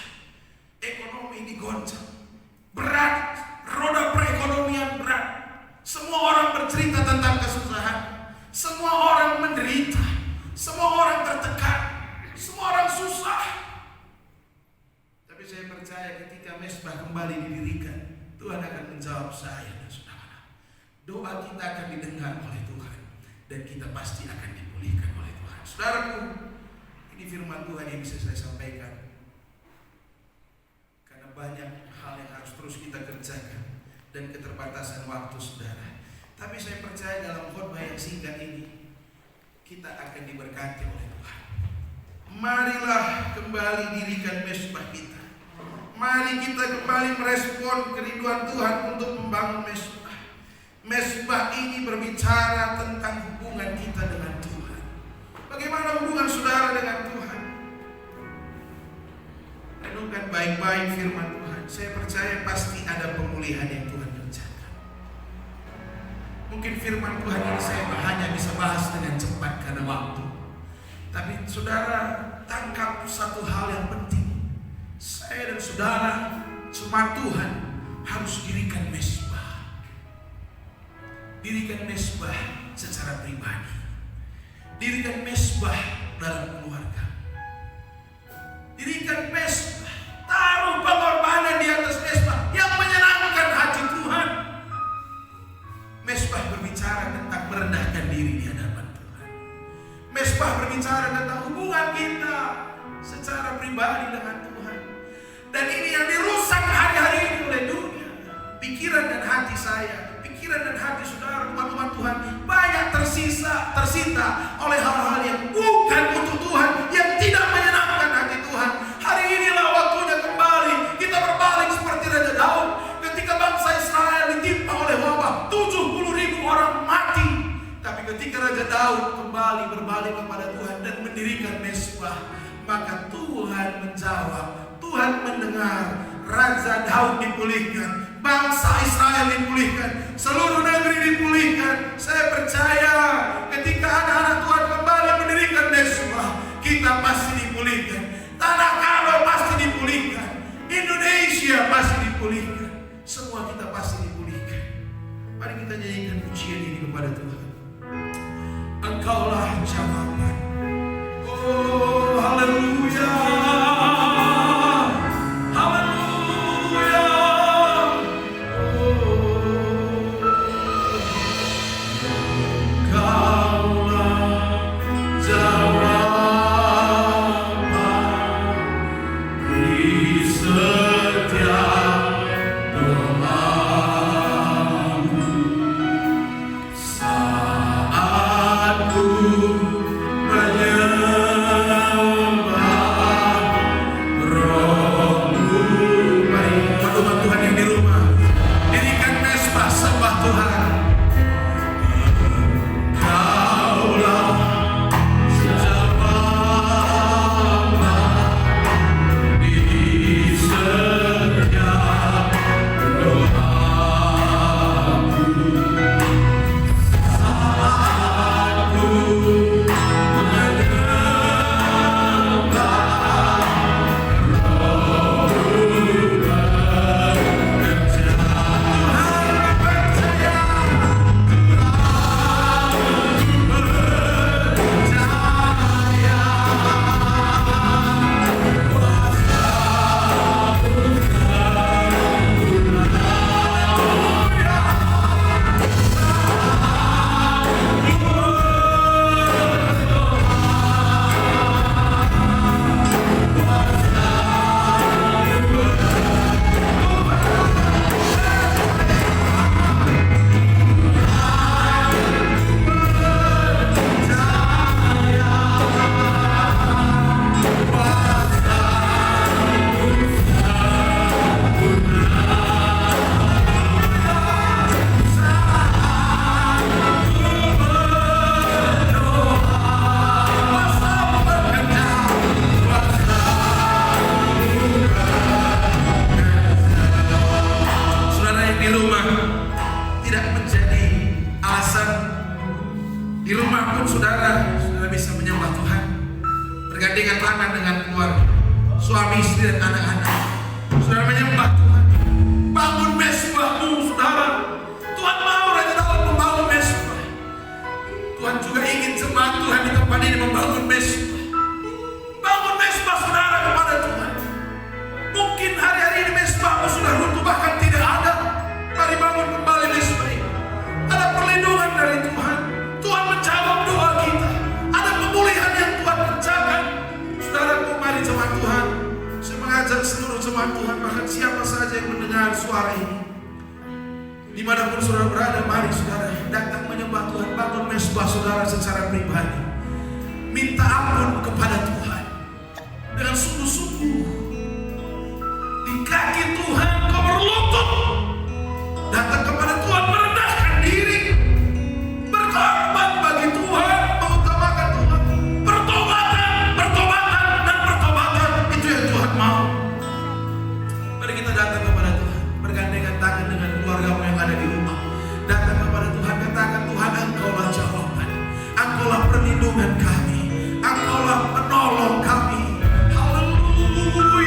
ekonomi digoncang, berat, roda perekonomian berat. Semua orang bercerita tentang kesusahan, semua orang menderita, semua orang tertekan, semua orang susah. Tapi saya percaya ketika mezbah kembali didirikan, Tuhan akan menjawab saya dan saudara. Doa kita akan didengar oleh Tuhan, dan kita pasti akan dipulihkan oleh Tuhan. Saudaraku, ini firman Tuhan yang bisa saya sampaikan. Karena banyak hal yang harus terus kita kerjakan dan keterbatasan waktu saudara. Tapi saya percaya dalam khotbah yang singkat ini, kita akan diberkati oleh Tuhan. Marilah kembali dirikan mezbah kita. Mari kita kembali merespon kerinduan Tuhan untuk membangun mezbah. Mezbah ini berbicara tentang hubungan kita dengan Tuhan. Bagaimana hubungan saudara dengan Tuhan? Renungkan baik-baik firman Tuhan. Saya percaya pasti ada pemulihan yang Tuhan kerjakan. Mungkin firman Tuhan ini saya hanya bisa bahas dengan cepat karena waktu. Tapi saudara tangkap satu hal yang penting. Saya dan saudara jemaat Tuhan harus dirikan mezbah. Dirikan mezbah secara pribadi. Dirikan mezbah dalam keluarga. Dirikan mezbah. Taruh pengorbanan di atas mezbah yang menyenangkan hati Tuhan. Mezbah berbicara tentang merendahkan diri di hadapan Tuhan. Mezbah berbicara tentang hubungan kita secara pribadi dengan Tuhan. Dan ini yang dirusak hari-hari ini oleh dunia. Pikiran dan hati saya, pikiran dan hati saudara umat-umat Tuhan banyak tersita oleh hal-hal yang bukan untuk Tuhan, yang tidak menyenangkan hati Tuhan. Hari inilah waktunya kembali kita berbalik seperti Raja Daud ketika bangsa Israel ditimpa oleh wabah, 70.000 orang mati. Tapi ketika Raja Daud kembali berbalik kepada Tuhan dan mendirikan mezbah, maka Tuhan menjawab, Tuhan mendengar. Raja Daud dipulihkan, bangsa Israel dipulihkan, seluruh negeri dipulihkan. Saya percaya ketika anak-anak Tuhan kembali mendirikan mezbah, kita pasti dipulihkan. Tanah Karo pasti dipulihkan, Indonesia pasti dipulihkan, semua kita pasti dipulihkan. Mari kita nyanyikan pujian ini kepada Tuhan. Engkaulah jawaban. Oh, haleluya. Jawaban. pasangan dengan keluarga, suami istri dan anak-anak. Saudara menyembah Tuhan. Bangun mesbahmu, saudara. Tuhan mau Raja Daud membangun mesbah. Tuhan juga ingin jemaat Tuhan di tempat ini membangun mesbah. Bangun mesbah saudara kepada Tuhan. Mungkin hari-hari ini mesbahmu sudah runtuh, bahkan tidak ada. Mari bangun kembali mesbah ini. Ada perlindungan dari Tuhan. Tuhan menjawab doa kita. Ada pemulihan yang Tuhan kerjakan. Saudaraku, mari jemaat Tuhan. Saya mengajak seluruh jemaat Tuhan, bahkan siapa saja yang mendengar suara ini, dimanapun saudara berada, mari saudara datang menyembah Tuhan. Bangun mesbah saudara secara pribadi. Minta ampun kepada Tuhan dengan sungguh-sungguh. Di kaki Tuhan kau berlutut, datang kepada Tuhan, merendahkan diri, berkorban bagi Tuhan, mengutamakan Tuhan. Pertobatan, dan pertobatan itu yang Tuhan mau. Mari kita datang kepada Tuhan, bergandengan tangan dengan keluargamu yang ada di rumah. Datang kepada Tuhan, katakan, Tuhan, Engkaulah jawaban, Engkaulah perlindungan kami, Engkaulah penolong kami. Haleluya.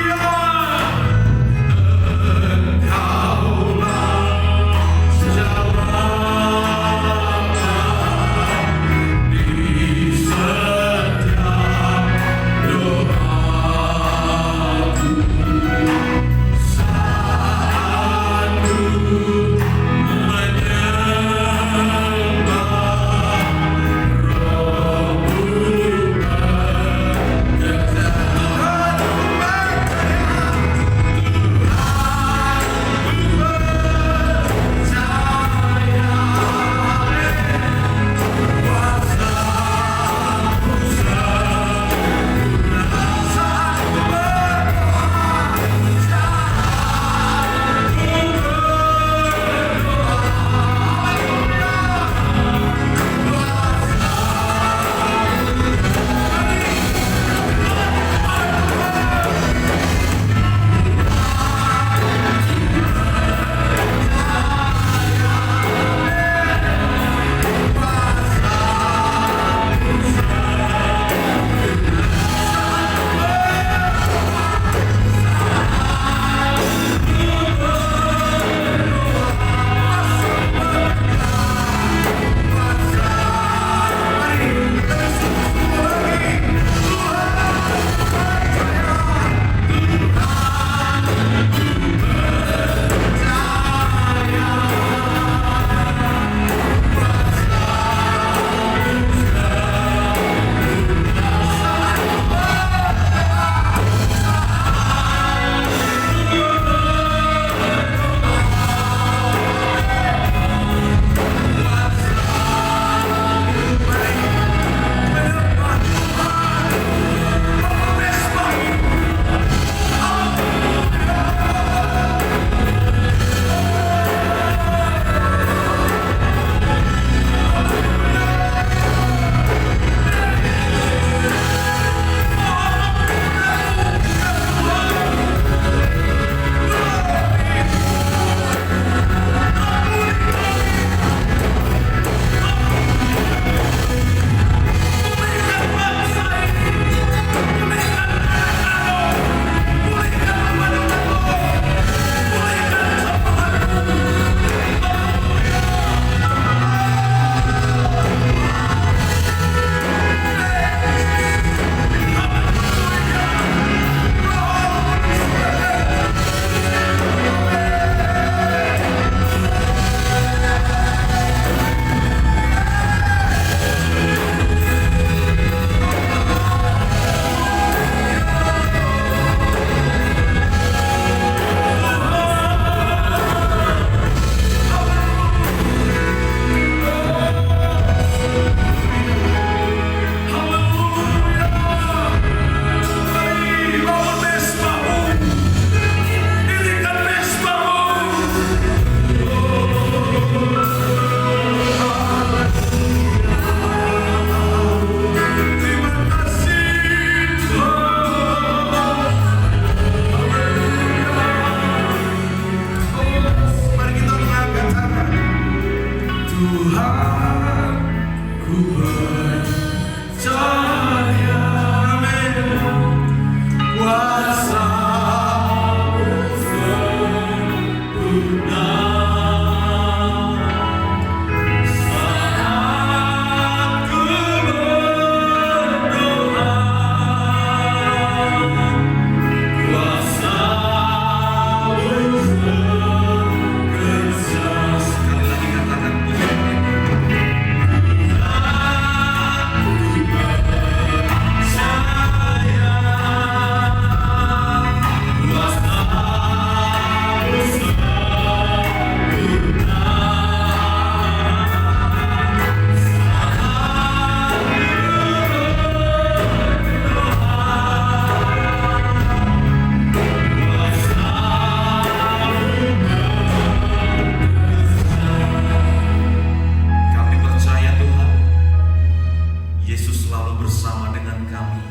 bersama dengan kami,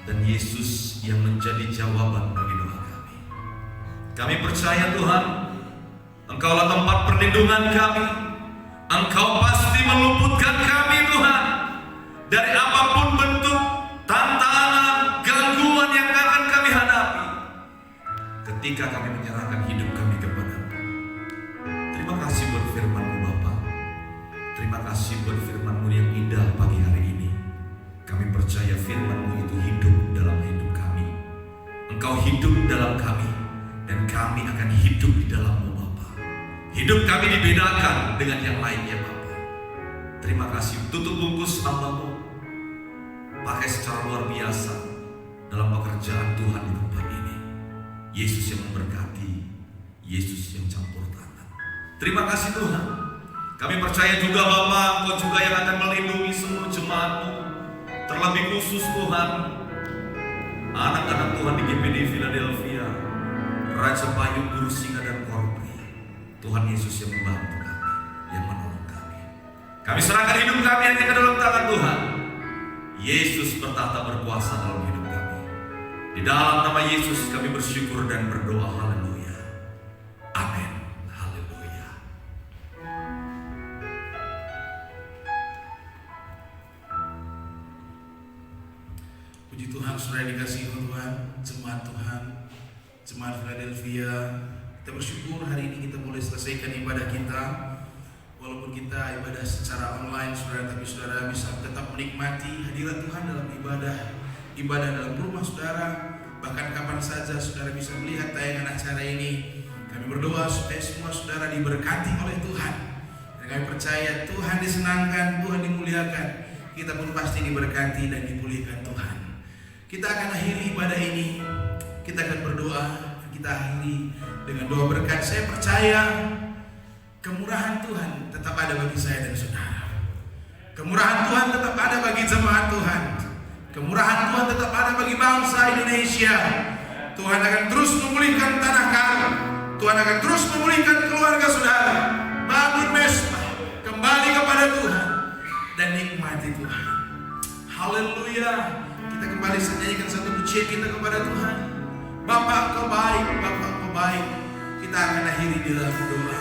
dan Yesus yang menjadi jawaban bagi doa kami. Kami percaya Tuhan, Engkaulah tempat perlindungan kami. Engkau pasti meluputkan kami Tuhan dari apapun bentuk tantangan, gangguan yang akan kami hadapi ketika kami menyerahkan hidup kami kepada-Mu. Terima kasih buat firman-Mu Bapa. Terima kasih buat firman-Mu yang indah pagi hari ini. Kami percaya firman-Mu itu hidup dalam hidup kami. Engkau hidup dalam kami, dan kami akan hidup di dalam-Mu Bapa. Hidup kami dibedakan dengan yang lainnya Bapa. Terima kasih. Tutup bungkus hamba-Mu, pakai secara luar biasa dalam pekerjaan Tuhan di tempat ini. Yesus yang memberkati, Yesus yang campur tangan. Terima kasih Tuhan. Kami percaya juga Bapa, Engkau juga yang akan melindungi seluruh jemaat-Mu. Terlebih khusus Tuhan, anak-anak Tuhan di GPD Philadelphia, Raja Payung, Guru Singa dan Korpri. Tuhan Yesus yang membantu kami, yang menolong kami. Kami serahkan hidup kami hanya ke dalam tangan Tuhan. Yesus bertahta berkuasa dalam hidup kami. Di dalam nama Yesus kami bersyukur dan berdoa. Haleluya. Amin. Haleluya. Puji Tuhan, saudara dikasihi Tuhan, jemaat Tuhan, jemaat Philadelphia. Kita bersyukur hari ini kita boleh selesaikan ibadah kita. Walaupun kita ibadah secara online, saudara, tapi saudara bisa tetap menikmati hadirat Tuhan dalam ibadah dalam rumah saudara. Bahkan kapan saja saudara bisa melihat tayangan acara ini. Kami berdoa supaya semua saudara diberkati oleh Tuhan. Dan kami percaya Tuhan disenangkan, Tuhan dimuliakan. Kita pun pasti diberkati dan dipulihkan Tuhan. Kita akan akhiri ibadah ini. Kita akan berdoa. Kita akhiri dengan doa berkat. Saya percaya kemurahan Tuhan tetap ada bagi saya dan saudara. Kemurahan Tuhan tetap ada bagi jemaat Tuhan. Kemurahan Tuhan tetap ada bagi bangsa Indonesia. Tuhan akan terus memulihkan tanah kami. Tuhan akan terus memulihkan keluarga saudara. Bangun mesbah, kembali kepada Tuhan dan nikmati Tuhan. Haleluya. Kita kembali menyanyikan satu pujian kita kepada Tuhan. Bapa Engkau baik, Bapa Engkau baik. Kita akan akhiri di dalam doa.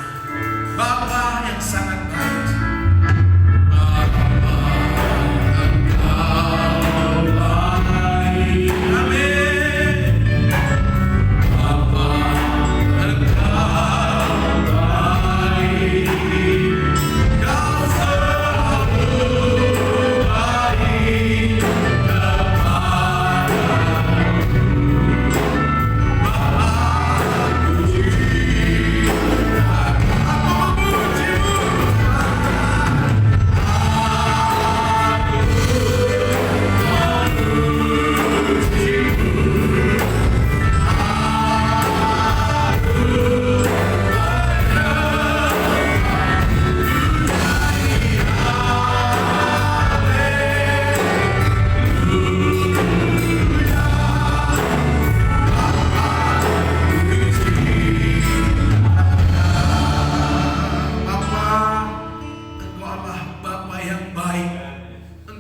Bapa yang sangat baik. Bapa Engkau baik. Amin. Bapa Engkau baik.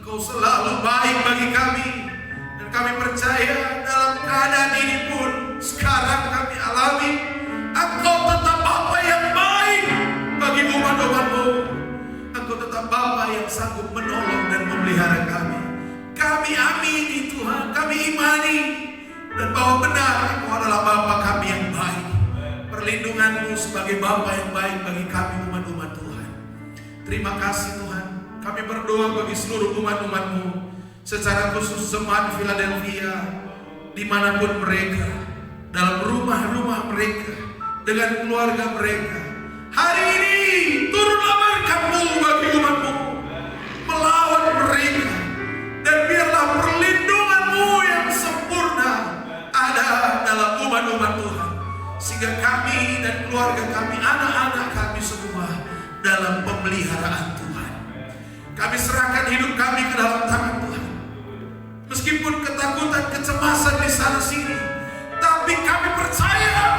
Kau selalu baik secara khusus jemaat Philadelphia dimanapun mereka, dalam rumah-rumah mereka, dengan keluarga mereka. Hari ini turunlah berkat-Mu bagi umat-Mu, melawan mereka, dan biarlah perlindungan-Mu yang sempurna ada dalam umat-umat Tuhan, sehingga kami dan keluarga kami, anak-anak kami semua dalam pemeliharaan Tuhan. Kami serahkan hidup kami ke dalam tangan Tuhan. Meskipun ketakutan, kecemasan di sana sini, tapi kami percaya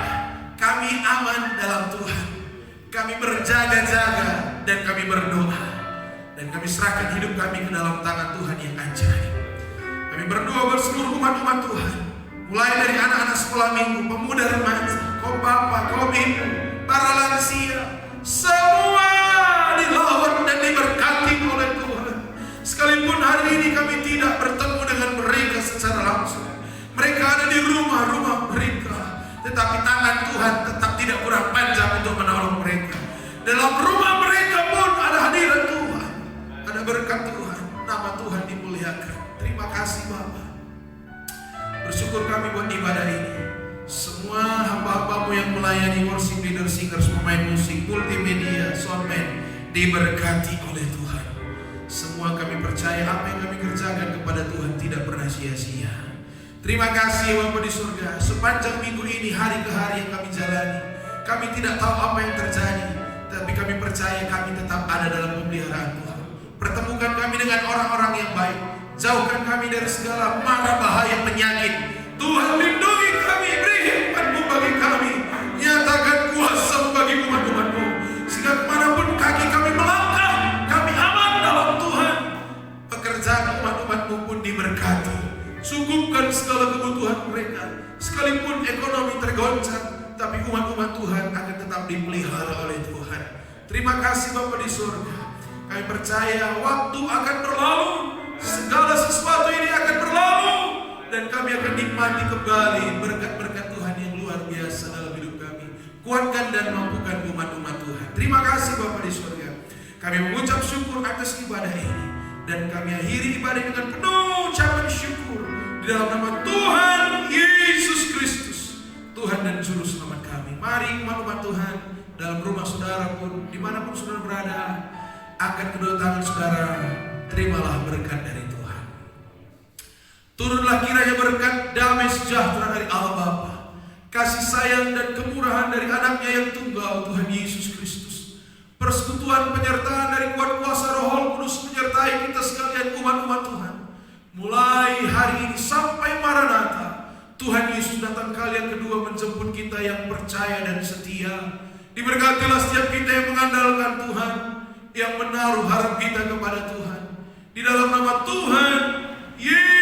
kami aman dalam Tuhan. Kami berjaga-jaga dan kami berdoa. Dan kami serahkan hidup kami ke dalam tangan Tuhan yang ajaib. Kami berdoa berseluruh umat-umat Tuhan, mulai dari anak-anak sekolah minggu, pemuda remaja, kaum bapak, kaum ibu, para lansia, semua dilawat dan diberkati oleh Tuhan. Sekalipun hari ini kami tidak bertemu dengan mereka secara langsung, mereka ada di rumah-rumah mereka, tetapi tangan Tuhan tetap tidak kurang panjang untuk menolong mereka. Dalam rumah mereka pun ada hadirat Tuhan, ada berkat Tuhan, nama Tuhan dimuliakan. Terima kasih Bapa. Bersyukur kami buat ibadah ini. Semua hamba-hambamu yang melayani worship leader, singers, pemain musik, multimedia, soundman, diberkati oleh Tuhan. Semua kami percaya apa yang kami kerjakan kepada Tuhan tidak pernah sia-sia. Terima kasih Bapa di surga. Sepanjang minggu ini, hari ke hari yang kami jalani, kami tidak tahu apa yang terjadi, tapi kami percaya kami tetap ada dalam pemeliharaan Tuhan. Pertemukan kami dengan orang-orang yang baik, jauhkan kami dari segala mara bahaya penyakit. Tuhan lindungi kami, beri hikmat-Mu bagi kami, nyatakan kuasa-Mu bagi umat-umat-Mu, sehingga kemanapun kaki kami melangkah, kami aman dalam Tuhan. Pekerjaan umat-umat-Mu pun diberkati, cukupkan segala kebutuhan mereka. Sekalipun ekonomi tergoncang, tapi umat-umat Tuhan akan tetap dipelihara oleh Tuhan. Terima kasih Bapa di surga. Kami percaya waktu akan berlalu, segala sesuatu ini akan berlalu, dan kami akan nikmati kembali berkat-berkat Tuhan yang luar biasa dalam hidup kami. Kuatkan dan mampukan umat-umat Tuhan. Terima kasih Bapa di surga. Kami mengucap syukur atas ibadah ini, dan kami akhiri ibadah dengan penuh ucapan syukur di dalam nama Tuhan Yesus Kristus, Tuhan dan Juru Selamat kami. Mari umat-umat Tuhan, dalam rumah saudara pun, dimanapun saudara berada, angkat kedua tangan saudara, terimalah berkat dari Tuhan. Turunlah kiranya berkat damai sejahtera dari Allah Bapa, kasih sayang dan kemurahan dari anaknya yang tunggal Tuhan Yesus Kristus, persekutuan penyertaan dari kuat kuasa Roh Kudus menyertai kita sekalian umat-umat Tuhan, mulai hari ini sampai Maranatha. Tuhan Yesus datang kali yang kedua menjemput kita yang percaya dan setia. Diberkatilah setiap kita yang mengandalkan Tuhan, yang menaruh harap kita kepada Tuhan. Di dalam nama Tuhan Yesus